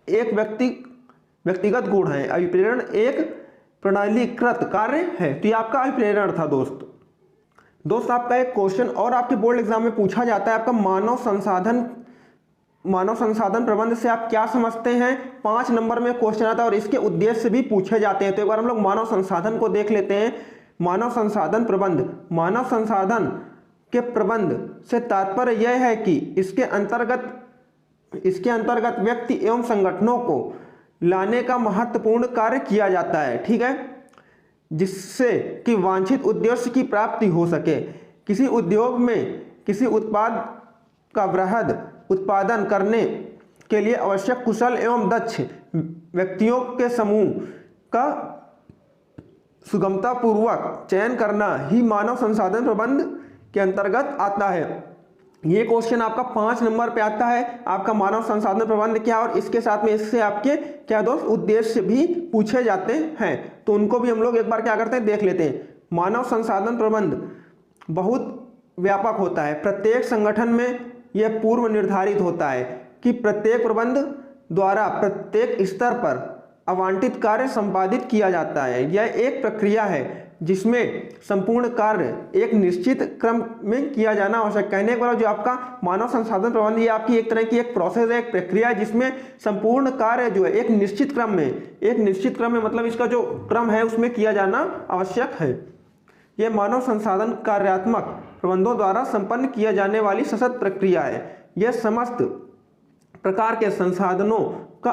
एक व्यक्तिगत गुण है। अभिप्रेरण एक प्रणालीकृत कार्य है। तो ये आपका अभिप्रेरण था दोस्त आपका एक क्वेश्चन और आपके बोर्ड एग्जाम में पूछा जाता है, आपका मानव संसाधन प्रबंध से आप क्या समझते हैं। 5 नंबर में क्वेश्चन आता है और इसके उद्देश्य भी पूछे जाते हैं। तो एक बार हम लोग मानव संसाधन को देख लेते हैं। मानव संसाधन प्रबंध, मानव संसाधन के प्रबंध से तात्पर्य यह है कि इसके अंतर्गत व्यक्ति एवं संगठनों को लाने का महत्वपूर्ण कार्य किया जाता है, ठीक है, जिससे कि वांछित उद्देश्य की प्राप्ति हो सके। किसी उद्योग में किसी उत्पाद का वृहद उत्पादन करने के लिए आवश्यक कुशल एवं दक्ष व्यक्तियों के समूह का सुगमतापूर्वक चयन करना ही मानव संसाधन प्रबंध के अंतर्गत आता है। ये क्वेश्चन आपका 5 नंबर पे आता है। आपका मानव संसाधन प्रबंध क्या, और इसके साथ में इससे आपके क्या दोस्त उद्देश्य भी पूछे जाते हैं, तो उनको भी हम लोग एक बार क्या करते हैं देख लेते हैं। मानव संसाधन प्रबंध बहुत व्यापक होता है। प्रत्येक संगठन में यह पूर्व निर्धारित होता है कि प्रत्येक प्रबंध द्वारा प्रत्येक स्तर पर आवंटित कार्य संपादित किया जाता है। यह एक प्रक्रिया है जिसमें संपूर्ण कार्य एक निश्चित क्रम में किया जाना आवश्यक। कहने का जो आपका मानव संसाधन प्रबंध ये आपकी एक तरह की एक प्रोसेस है, एक प्रक्रिया है जिसमें संपूर्ण कार्य जो है एक निश्चित क्रम में मतलब इसका जो क्रम है उसमें किया जाना आवश्यक है। यह मानव संसाधन कार्यात्मक प्रबंधों द्वारा संपन्न किया जाने वाली सशक्त प्रक्रिया है। यह समस्त प्रकार के संसाधनों का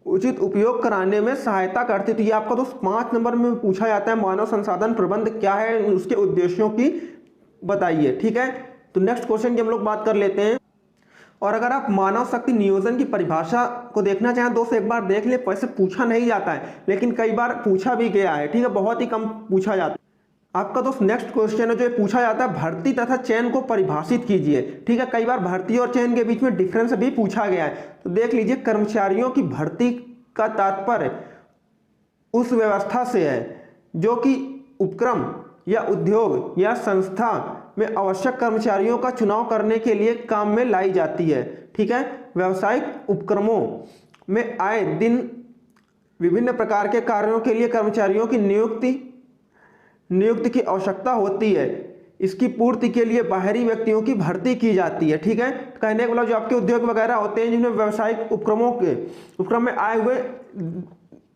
उचित उपयोग कराने में सहायता करती। तो ये आपका दोस्त 5 नंबर में पूछा जाता है, मानव संसाधन प्रबंध क्या है, उसके उद्देश्यों की बताइए। ठीक है, तो नेक्स्ट क्वेश्चन की हम लोग बात कर लेते हैं। और अगर आप मानव शक्ति नियोजन की परिभाषा को देखना चाहें दोस्त एक बार देख ले। वैसे पूछा नहीं जाता है लेकिन कई बार पूछा भी गया है। ठीक है, बहुत ही कम पूछा जाता है। आपका दोस्त नेक्स्ट क्वेश्चन है जो पूछा जाता है, भर्ती तथा चयन को परिभाषित कीजिए। ठीक है, कई बार भर्ती और चयन के बीच में डिफरेंस भी पूछा गया है, तो देख लीजिए। कर्मचारियों की भर्ती का तात्पर्य उस व्यवस्था से है जो कि उपक्रम या उद्योग या संस्था में आवश्यक कर्मचारियों का चुनाव करने के लिए काम में लाई जाती है। ठीक है, व्यावसायिक उपक्रमों में आए दिन विभिन्न प्रकार के कार्यों के लिए कर्मचारियों की नियुक्ति की आवश्यकता होती है। इसकी पूर्ति के लिए बाहरी व्यक्तियों की भर्ती की जाती है। ठीक है, कहने का मतलब जो आपके उद्योग वगैरह होते हैं जिनमें व्यावसायिक उपक्रम में आए हुए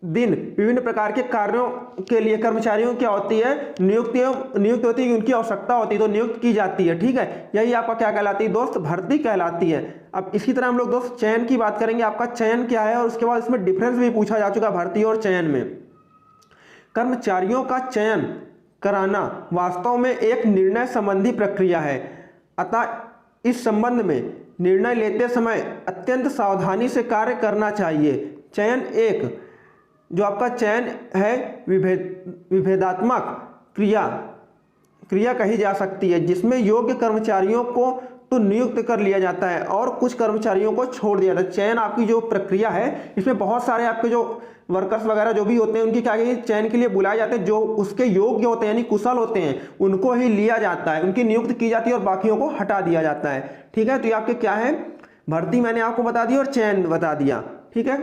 दिन विभिन्न प्रकार के कार्यों के लिए कर्मचारियों क्या होती है, नियुक्त होती है, उनकी आवश्यकता होती है तो नियुक्त की जाती है। ठीक है, यही आपका क्या कहलाती है दोस्त, भर्ती कहलाती है। अब इसी तरह हम लोग दोस्त चयन की बात करेंगे। आपका चयन क्या है और उसके बाद इसमें डिफरेंस भी पूछा जा चुका भर्ती और चयन में। कर्मचारियों का चयन कराना वास्तव में एक निर्णय संबंधी प्रक्रिया है, अतः इस संबंध में निर्णय लेते समय अत्यंत सावधानी से कार्य करना चाहिए। चयन एक जो आपका चयन है विभेदात्मक क्रिया कही जा सकती है, जिसमें योग्य कर्मचारियों को तो नियुक्त कर लिया जाता है और कुछ कर्मचारियों को छोड़ दिया जाता है। चयन आपकी जो प्रक्रिया है इसमें बहुत सारे आपके जो वर्कर्स वगैरह जो भी होते हैं उनकी क्या चयन के लिए बुलाए जाते हैं, जो उसके योग्य होते हैं यानी कुशल होते हैं उनको ही लिया जाता है, उनकी नियुक्ति की जाती है और बाकियों को हटा दिया जाता है। ठीक है, तो ये आपके क्या है, भर्ती मैंने आपको बता दी और चयन बता दिया। ठीक है,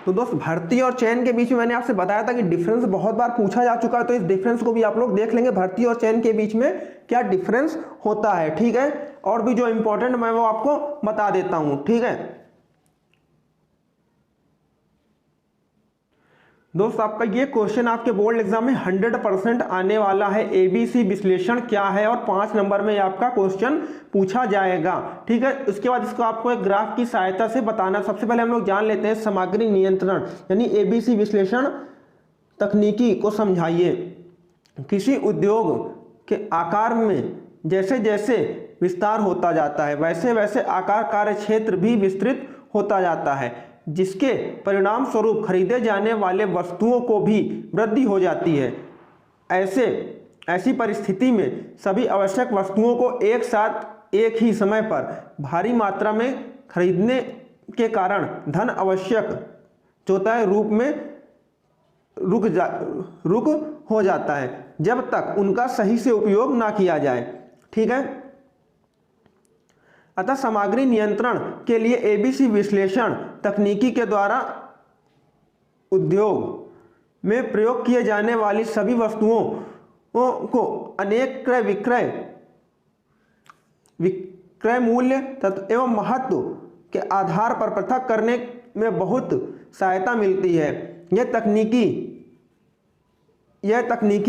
तो दोस्त भर्ती और चयन के बीच में मैंने आपसे बताया था कि डिफरेंस बहुत बार पूछा जा चुका है, तो इस डिफरेंस को भी आप लोग देख लेंगे, भर्ती और चयन के बीच में क्या डिफरेंस होता है। ठीक है, और भी जो इंपॉर्टेंट मैं वो आपको बता देता हूं। ठीक है दोस्त, आपका ये क्वेश्चन आपके बोर्ड एग्जाम में 100% आने वाला है। एबीसी विश्लेषण क्या है और 5 नंबर में आपका क्वेश्चन पूछा जाएगा। ठीक है, उसके बाद इसको आपको एक ग्राफ की सहायता से बताना। सबसे पहले हम लोग जान लेते हैं सामग्री नियंत्रण यानी एबीसी विश्लेषण तकनीकी को समझाइए। किसी उद्योग के आकार में जैसे जैसे विस्तार होता जाता है वैसे वैसे आकार कार्य क्षेत्र भी विस्तृत होता जाता है, जिसके परिणाम स्वरूप खरीदे जाने वाले वस्तुओं को भी वृद्धि हो जाती है। ऐसी परिस्थिति में सभी आवश्यक वस्तुओं को एक साथ एक ही समय पर भारी मात्रा में खरीदने के कारण धन आवश्यक जो होता है रूप में रुक हो जाता है जब तक उनका सही से उपयोग ना किया जाए। ठीक है, अतः सामग्री नियंत्रण के लिए एबीसी विश्लेषण तकनीकी के द्वारा उद्योग में प्रयोग किए जाने वाली सभी वस्तुओं को अनेक क्रय विक्रय मूल्य एवं महत्व के आधार पर पृथक करने में बहुत सहायता मिलती है। यह तकनीकी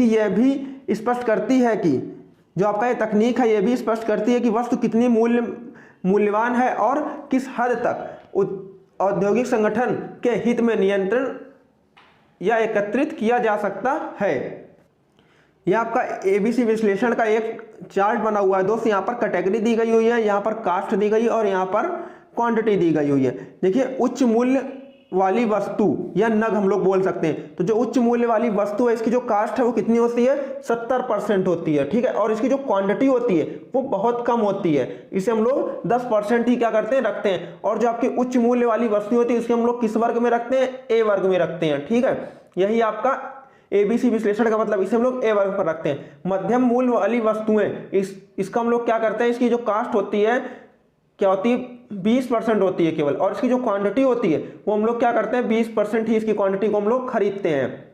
यह भी स्पष्ट करती है कि जो आपका ये तकनीक है यह भी स्पष्ट करती है कि वस्तु कितनी मूल्यवान है और किस हद तक औद्योगिक संगठन के हित में नियंत्रण या एकत्रित किया जा सकता है। यह आपका एबीसी विश्लेषण का एक चार्ट बना हुआ है दोस्त। यहाँ पर कैटेगरी दी गई हुई है, यहाँ पर कास्ट दी गई और यहाँ पर क्वांटिटी दी गई हुई है। देखिए उच्च मूल्य वाली वस्तु या नग हम लोग बोल सकते हैं। तो जो उच्च मूल्य वाली वस्तु है इसकी जो कास्ट है वो कितनी होती है, 70% होती है, ठीक है। और इसकी जो क्वांटिटी होती है वो बहुत कम होती है, इसे हम लोग 10% ही क्या करते हैं, रखते हैं। और जो आपकी उच्च मूल्य वाली वस्तु होती है इसके हम लोग किस वर्ग में रखते हैं, ए वर्ग में रखते हैं, ठीक है। यही आपका एबीसी विश्लेषण का मतलब, इसे हम लोग ए वर्ग पर रखते हैं। मध्यम मूल्य वाली वस्तुएं, इसका हम लोग क्या करते हैं, इसकी जो कास्ट होती है क्या होती है, 20% होती है केवल। और इसकी जो क्वांटिटी होती है वो हम लोग क्या करते हैं, 20% ही इसकी क्वांटिटी को हम लोग खरीदते हैं।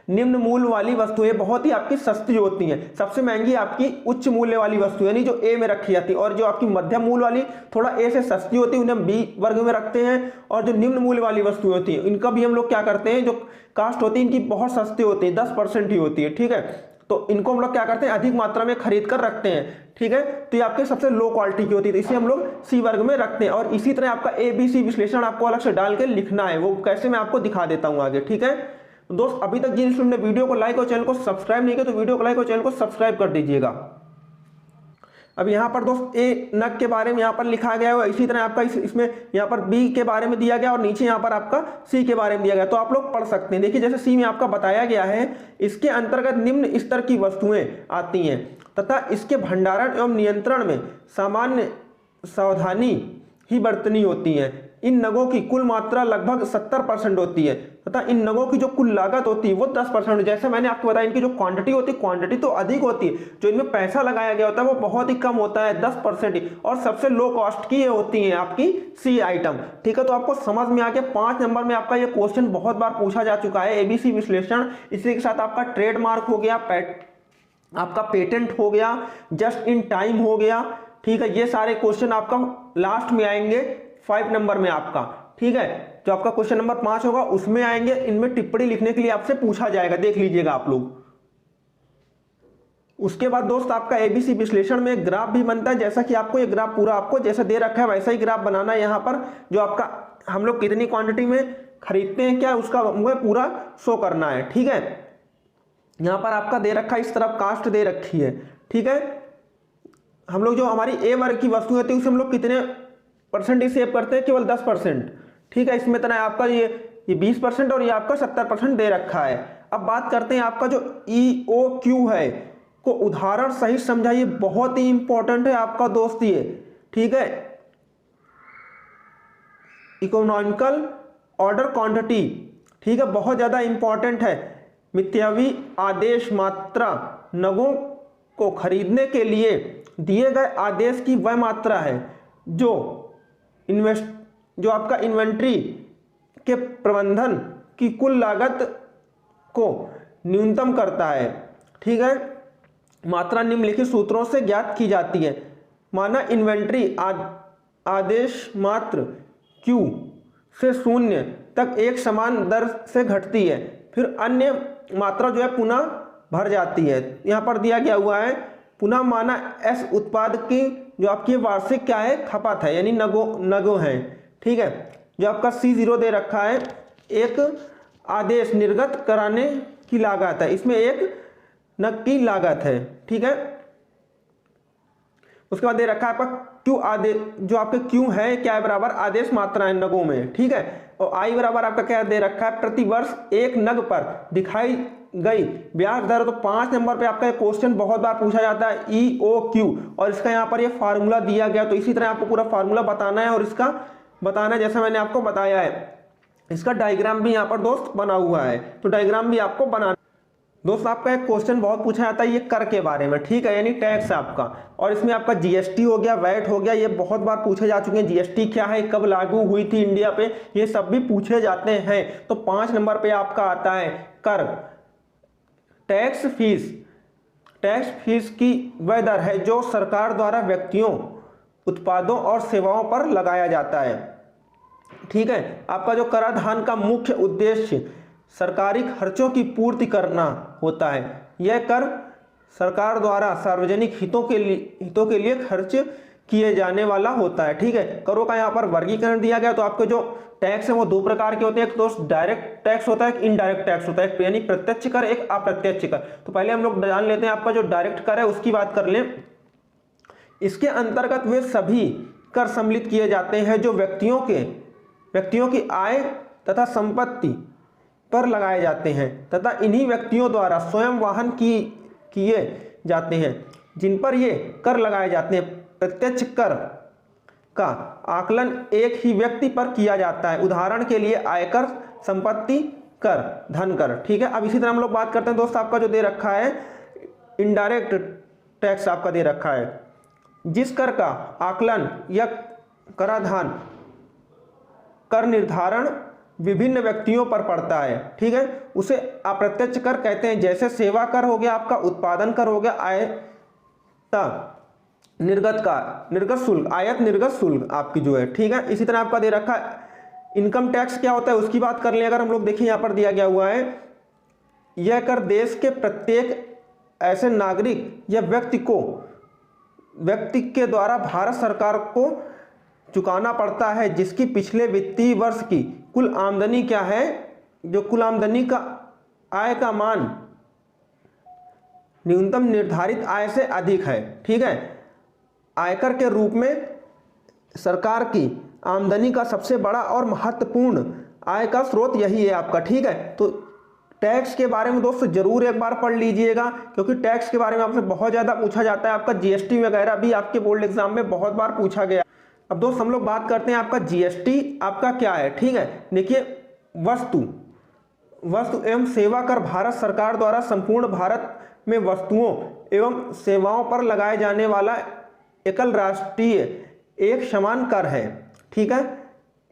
निम्न मूल्य वाली वस्तुएं बहुत ही आपकी सस्ती होती हैं। सबसे महंगी आपकी उच्च मूल्य वाली वस्तु यानी जो ए में रखी जाती है, और जो आपकी मध्यम मूल्य वाली थोड़ा ए से सस्ती होती है उन्हें हम बी वर्ग में रखते हैं। और जो निम्न मूल्य वाली वस्तुएं होती हैं इनका भी हम लोग क्या करते हैं, जो कास्ट होती है इनकी बहुत सस्ती होती है, 10% ही होती है, ठीक है। तो इनको हम लोग क्या करते हैं, अधिक मात्रा में खरीद कर रखते हैं, ठीक है। तो ये आपके सबसे लो क्वालिटी की होती है, तो इसे हम लोग सी वर्ग में रखते हैं। और इसी तरह आपका एबीसी विश्लेषण आपको अलग से डाल के लिखना है, वो कैसे मैं आपको दिखा देता हूं आगे, ठीक है। दोस्त अभी तक जिन स्टूडेंट ने वीडियो को लाइक और चैनल को सब्सक्राइब नहीं किया तो वीडियो को लाइक और चैनल को सब्सक्राइब कर दीजिएगा। अब यहाँ पर दोस्त ए नग के बारे में यहाँ पर लिखा गया है, इसी तरह आपका इसमें यहाँ पर बी के बारे में दिया गया और नीचे यहाँ पर आपका सी के बारे में दिया गया, तो आप लोग पढ़ सकते हैं। देखिए जैसे सी में आपका बताया गया है, इसके अंतर्गत निम्न स्तर की वस्तुएं आती हैं तथा इसके भंडारण एवं नियंत्रण में सामान्य सावधानी ही बरतनी होती है। इन नगों की कुल मात्रा लगभग 70% होती है तथा इन नगों की जो कुल लागत होती है वो 10%। जैसे मैंने आपको बताया इनकी जो क्वांटिटी होती है, क्वांटिटी तो अधिक होती है, जो इनमें पैसा लगाया गया होता है वो बहुत ही कम होता है, 10% ही। और सबसे लो कॉस्ट की ये होती है आपकी सी आइटम, ठीक है। तो आपको समझ में आ गया। 5 नंबर में आपका ये क्वेश्चन बहुत बार पूछा जा चुका है, एबीसी विश्लेषण। इसी के साथ आपका ट्रेडमार्क हो गया, आपका पेटेंट हो गया, जस्ट इन टाइम हो गया, ठीक है। ये सारे क्वेश्चन आपका लास्ट में आएंगे 5 नंबर में आपका, ठीक है। जो आपका क्वेश्चन नंबर 5 होगा उसमें आएंगे, इनमें टिप्पणी लिखने के लिए आपसे पूछा जाएगा, देख लीजिएगा आप लोग। उसके बाद दोस्त आपका एबीसी विश्लेषण में ग्राफ भी बनता है, जैसा कि आपको ये ग्राफ पूरा आपको जैसा दे रखा है वैसा ही ग्राफ बनाना है। यहाँ पर जो आपका हम लोग कितनी क्वांटिटी में खरीदते हैं क्या उसका हमें पूरा शो करना है, ठीक है। यहाँ पर आपका दे रखा है, इस तरफ कास्ट दे रखी है, ठीक है। हम लोग जो हमारी ए वर्ग की वस्तु होती है उसे हम लोग कितने परसेंट सेव करते हैं, केवल 10%, ठीक है। इसमें इतना आपका ये 20% और ये आपका 70% दे रखा है। अब बात करते हैं आपका जो EOQ है को उदाहरण सहित समझाइए, बहुत ही इंपॉर्टेंट है आपका दोस्त ये, ठीक है। इकोनॉमिकल ऑर्डर क्वांटिटी, ठीक है, बहुत ज्यादा इंपॉर्टेंट है। मिथ्यावी आदेश मात्रा नगों को खरीदने के लिए दिए गए आदेश की वह मात्रा है जो आपका इन्वेंट्री के प्रबंधन की कुल लागत को न्यूनतम करता है, ठीक है। मात्रा निम्नलिखित सूत्रों से ज्ञात की जाती है। माना इन्वेंट्री आदेश मात्र Q से 0 तक एक समान दर से घटती है, फिर अन्य मात्रा जो है पुनः भर जाती है। यहाँ पर दिया गया हुआ है पुनः माना S उत्पाद की जो आपकी वार्षिक क्या है, खपत है, यानी नगो है, ठीक है। जो आपका C0 दे रखा है, एक आदेश निर्गत कराने की लागत है, इसमें एक नग की लागत है, ठीक है। उसके बाद दे रखा है आपका Q आदेश, जो आपके Q है क्या है, बराबर आदेश मात्राएं नगों में, ठीक है। और I बराबर आपका क्या दे रखा है, प्रति वर्ष एक नग पर दिखाई गई ब्याज दर। तो 5 नंबर पे आपका क्वेश्चन बहुत बार पूछा जाता है EOQ, और इसका यहाँ पर ये फार्मूला दिया गया, तो इसी तरह आपको पूरा फार्मूला बताना है और इसका बताना है जैसा मैंने आपको बताया है। इसका डायग्राम भी यहाँ पर दोस्त बना हुआ है, तो डायग्राम भी आपको बनाना। दोस्त आपका एक क्वेश्चन बहुत पूछा जाता है ये कर के बारे में, ठीक है, यानी टैक्स आपका, और इसमें आपका जीएसटी हो गया, वैट हो गया, ये बहुत बार पूछे जा चुके हैं। जीएसटी क्या है, कब लागू हुई थी इंडिया पे, ये सब भी पूछे जाते हैं। तो 5 नंबर पे आपका आता है कर। टैक्स फीस की वह दर है जो सरकार द्वारा व्यक्तियों, उत्पादों और सेवाओं पर लगाया जाता है, ठीक है। आपका जो कराधान का मुख्य उद्देश्य सरकारी खर्चों की पूर्ति करना होता है। यह कर सरकार द्वारा सार्वजनिक हितों के लिए खर्च किए जाने वाला होता है, ठीक है। करों का यहाँ पर वर्गीकरण दिया गया, तो आपके जो टैक्स है वो 2 प्रकार के होते हैं, एक तो डायरेक्ट टैक्स होता है, एक इनडायरेक्ट टैक्स होता है, यानी प्रत्यक्ष कर, एक अप्रत्यक्ष कर। तो पहले हम लोग जान लेते हैं आपका जो डायरेक्ट कर है उसकी बात कर लें। इसके अंतर्गत वे सभी कर सम्मिलित किए जाते हैं जो व्यक्तियों की आय तथा संपत्ति पर लगाए जाते हैं तथा इन्हीं व्यक्तियों द्वारा स्वयं वहन किए जाते हैं जिन पर ये कर लगाए जाते हैं। प्रत्यक्ष कर का आकलन एक ही व्यक्ति पर किया जाता है, उदाहरण के लिए आयकर, संपत्ति कर, धन कर। ठीक है, अब इसी तरह हम लोग बात करते हैं दोस्त, आपका जो दे रखा है इनडायरेक्ट टैक्स आपका दे रखा है, जिस कर का आकलन या कराधान कर निर्धारण विभिन्न व्यक्तियों पर पड़ता है। ठीक है, उसे अप्रत्यक्ष कर कहते हैं। जैसे सेवा कर हो गया आपका, उत्पादन कर हो गया, निर्गत शुल्क, आयत निर्गत शुल्क आपकी जो है। ठीक है, इसी तरह आपका दे रखा है इनकम टैक्स क्या होता है उसकी बात कर लें अगर हम लोग देखिए, यहाँ पर दिया गया हुआ है, यह कर देश के प्रत्येक ऐसे नागरिक या व्यक्ति के द्वारा भारत सरकार को चुकाना पड़ता है जिसकी पिछले वित्तीय वर्ष की कुल आमदनी क्या है, जो कुल आमदनी का आय का मान न्यूनतम निर्धारित आय से अधिक है। ठीक है, आयकर के रूप में सरकार की आमदनी का सबसे बड़ा और महत्वपूर्ण आय का स्रोत यही है आपका। ठीक है, तो टैक्स के बारे में दोस्तों जरूर एक बार पढ़ लीजिएगा, क्योंकि टैक्स के बारे में आपसे बहुत ज़्यादा पूछा जाता है। आपका जीएसटी वगैरह भी आपके बोर्ड एग्जाम में बहुत बार पूछा गया। अब दोस्त हम लोग बात करते हैं आपका जीएसटी आपका क्या है। ठीक है, देखिए वस्तु एवं सेवा कर भारत सरकार द्वारा संपूर्ण भारत में वस्तुओं एवं सेवाओं पर लगाए जाने वाला एकल राष्ट्रीय एक समान कर है। ठीक है,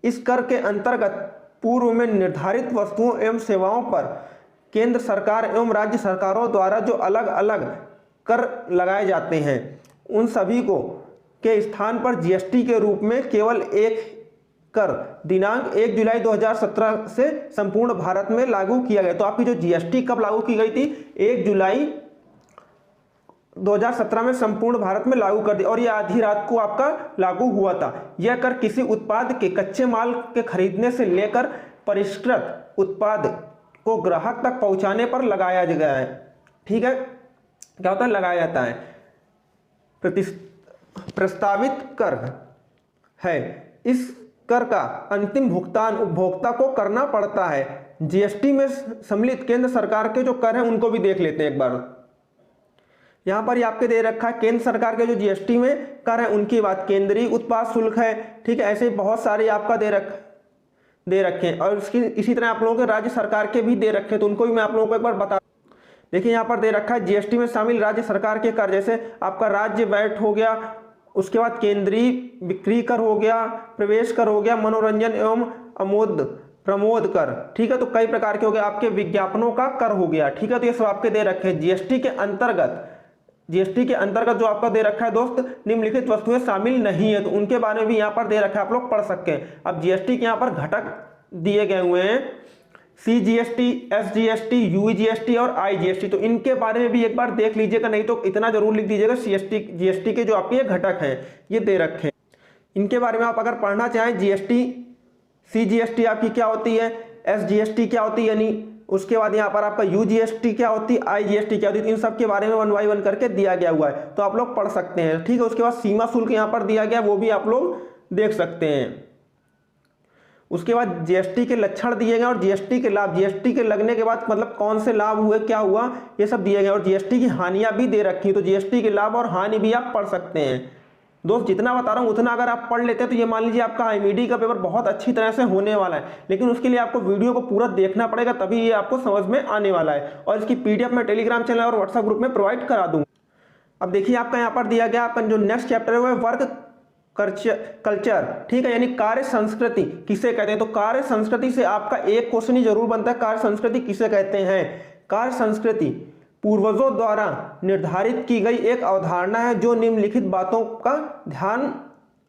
इस कर के अंतर्गत पूर्व में निर्धारित वस्तुओं एवं सेवाओं पर केंद्र सरकार एवं राज्य सरकारों द्वारा जो अलग अलग कर लगाए जाते हैं उन सभी को के स्थान पर जीएसटी के रूप में केवल एक कर दिनांक 1 जुलाई 2017 से संपूर्ण भारत में लागू किया गया। तो आपकी जो जीएसटी कब लागू की गई थी, 1 जुलाई 2017 में संपूर्ण भारत में लागू कर दी, और यह आधी रात को आपका लागू हुआ था। यह कर किसी उत्पाद के कच्चे माल के खरीदने से लेकर परिष्कृत उत्पाद को ग्राहक तक पहुंचाने पर लगाया गया है। ठीक है, क्या होता है, लगाया जाता है। प्रस्तावित कर है, इस कर का अंतिम भुगतान उपभोक्ता को करना पड़ता है। जीएसटी में सम्मिलित केंद्र सरकार के जो कर हैं उनको भी देख लेते हैं एक बार। यहां पर आपके दे रखा है केंद्र सरकार के जो जीएसटी में कर है उनकी बात, केंद्रीय उत्पाद शुल्क है। ठीक है, ऐसे बहुत सारे आपका दे रखे हैं, और इसी तरह आप लोगों के राज्य सरकार के भी दे रखे हैं, तो उनको भी मैं आप लोगों को एक बार बता। देखिए यहाँ पर दे रखा है जीएसटी में शामिल राज्य सरकार के कर, जैसे आपका राज्य वैट हो गया, उसके बाद केंद्रीय बिक्री कर हो गया, प्रवेश कर हो गया, मनोरंजन एवं प्रमोद कर। ठीक है, तो कई प्रकार के हो गए, आपके विज्ञापनों का कर हो गया। ठीक है, तो ये सब आपके दे रखे हैं। जीएसटी के अंतर्गत जो आपका दे रखा है दोस्त, निम्नलिखित वस्तुएं शामिल नहीं है, तो उनके बारे में भी यहाँ पर दे रखा है, आप लोग पढ़ सकते हैं। अब जीएसटी के यहाँ पर घटक दिए गए हुए हैं, सीजीएसटी, एसजीएसटी, यूजीएसटी और आईजीएसटी, तो इनके बारे में भी एक बार देख लीजिएगा, नहीं तो इतना जरूर लिख दीजिएगा जीएसटी के जो आपके ये घटक हैं ये दे रखे हैं। इनके बारे में आप अगर पढ़ना चाहें, जीएसटी, सीजीएसटी आपकी क्या होती है, एसजीएसटी क्या होती है, यानी उसके बाद यहाँ पर आपका यूजीएसटी क्या होती है, आईजीएसटी क्या होती है, इन सब के बारे में 1 बाय 1 करके दिया गया हुआ है, तो आप लोग पढ़ सकते हैं। ठीक है, उसके बाद सीमा शुल्क यहाँ पर दिया गया, वो भी आप लोग देख सकते हैं। उसके बाद जीएसटी के लक्षण दिए गए और जीएसटी के लाभ, जीएसटी के लगने के बाद मतलब कौन से लाभ हुए, क्या हुआ, ये सब दिए गए, और जीएसटी की हानियां भी दे रखी हैं, तो जीएसटी के लाभ और हानि भी आप पढ़ सकते हैं। दोस्त जितना बता रहा हूँ उतना अगर आप पढ़ लेते हैं तो ये मान लीजिए आपका आईएमडी का पेपर बहुत अच्छी तरह से होने वाला है, लेकिन उसके लिए आपको वीडियो को पूरा देखना पड़ेगा, तभी ये आपको समझ में आने वाला है। और इसकी पीडीएफ मैं टेलीग्राम चैनल और व्हाट्सएप ग्रुप में प्रोवाइड करा दूंगा। अब देखिए आपका यहाँ पर दिया गया, आपका जो नेक्स्ट चैप्टर है वो है वर्क कल्चर। ठीक है, यानी कार्य संस्कृति किसे कहते हैं, तो कार्य संस्कृति से आपका एक क्वेश्चन ही जरूर बनता है, कार्य संस्कृति किसे कहते हैं। कार्य संस्कृति पूर्वजों द्वारा निर्धारित की गई एक अवधारणा है जो निम्नलिखित बातों का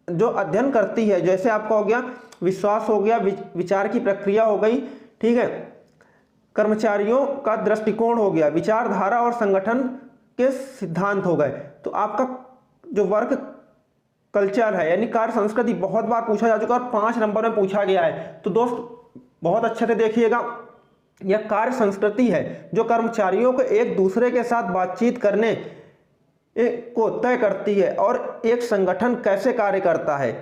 अध्ययन करती है, जैसे आपका हो गया विश्वास हो गया, विचार की प्रक्रिया हो गई। ठीक है, कर्मचारियों का दृष्टिकोण हो गया, विचारधारा और संगठन के सिद्धांत हो गए। तो आपका जो वर्क कल्चर है यानी कार्य संस्कृति बहुत बार पूछा जा चुका है और 5 नंबर में पूछा गया है। तो दोस्त बहुत अच्छे से देखिएगा, यह कार्य संस्कृति है जो कर्मचारियों को एक दूसरे के साथ बातचीत करने को तय करती है और एक संगठन कैसे कार्य करता है।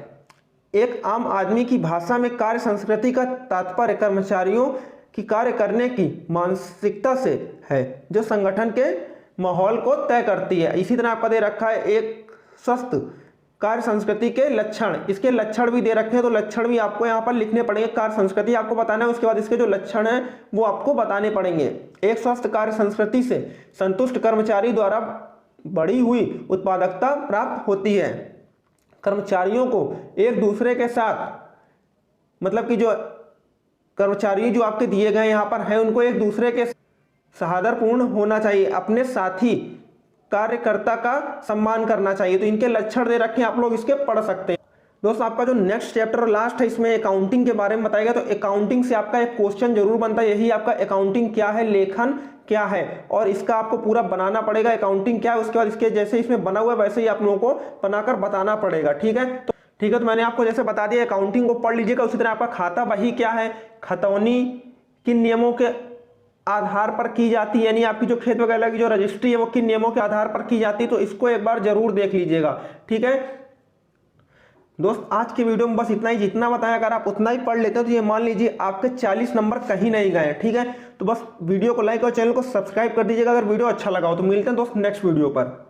एक आम आदमी की भाषा में कार्य संस्कृति का तात्पर्य कर्मचारियों की कार्य करने की मानसिकता से है, जो संगठन के माहौल को तय करती है। इसी तरह आपका दे रखा है एक स्वस्थ कार्य संस्कृति के लक्षण, इसके लक्षण भी दे रखे हैं, तो लक्षण भी आपको यहाँ पर लिखने पड़ेंगे। कार्य संस्कृति आपको बताना है, उसके बाद इसके जो लक्षण हैं वो आपको बताने पड़ेंगे। एक स्वस्थ कार्य संस्कृति से संतुष्ट कर्मचारी द्वारा बढ़ी हुई उत्पादकता प्राप्त होती है। कर्मचारियों को एक दूसरे के साथ, मतलब कि जो कर्मचारी जो आपके दिए गए यहाँ पर हैं, उनको एक दूसरे के सौहार्दपूर्ण होना चाहिए, अपने साथी कार्यकर्ता का सम्मान करना चाहिए। तो इनके लक्षण दे रखे हैं, आप लोग इसके पढ़ सकते हैं। दोस्तों आपका जो नेक्स्ट चैप्टर लास्ट है, इसमें अकाउंटिंग के बारे में बताएगा। तो अकाउंटिंग से आपका एक क्वेश्चन जरूर बनता है, यही आपका अकाउंटिंग क्या है, लेखन क्या है, और इसका आपको पूरा बनाना पड़ेगा अकाउंटिंग क्या है। उसके बाद इसके जैसे इसमें बना हुआ है वैसे ही आप लोगों को बनाकर बताना पड़ेगा। ठीक है, तो मैंने आपको जैसे बता दिया अकाउंटिंग को पढ़ लीजिएगा। उसी तरह आपका खाता बही क्या है, खतौनी किन नियमों के आधार पर की जाती है, यानी आपकी जो खेत वगैरह की जो रजिस्ट्री है वो किन नियमों के आधार पर की जाती है, तो इसको एक बार जरूर देख लीजिएगा। ठीक है दोस्त, आज की वीडियो में बस इतना ही, जितना बताया अगर आप उतना ही पढ़ लेते हो तो ये मान लीजिए आपके 40 नंबर कहीं नहीं गए। ठीक है, तो बस वीडियो को लाइक और चैनल को सब्सक्राइब कर दीजिएगा अगर वीडियो अच्छा लगा हो। तो मिलते हैं दोस्त नेक्स्ट वीडियो पर।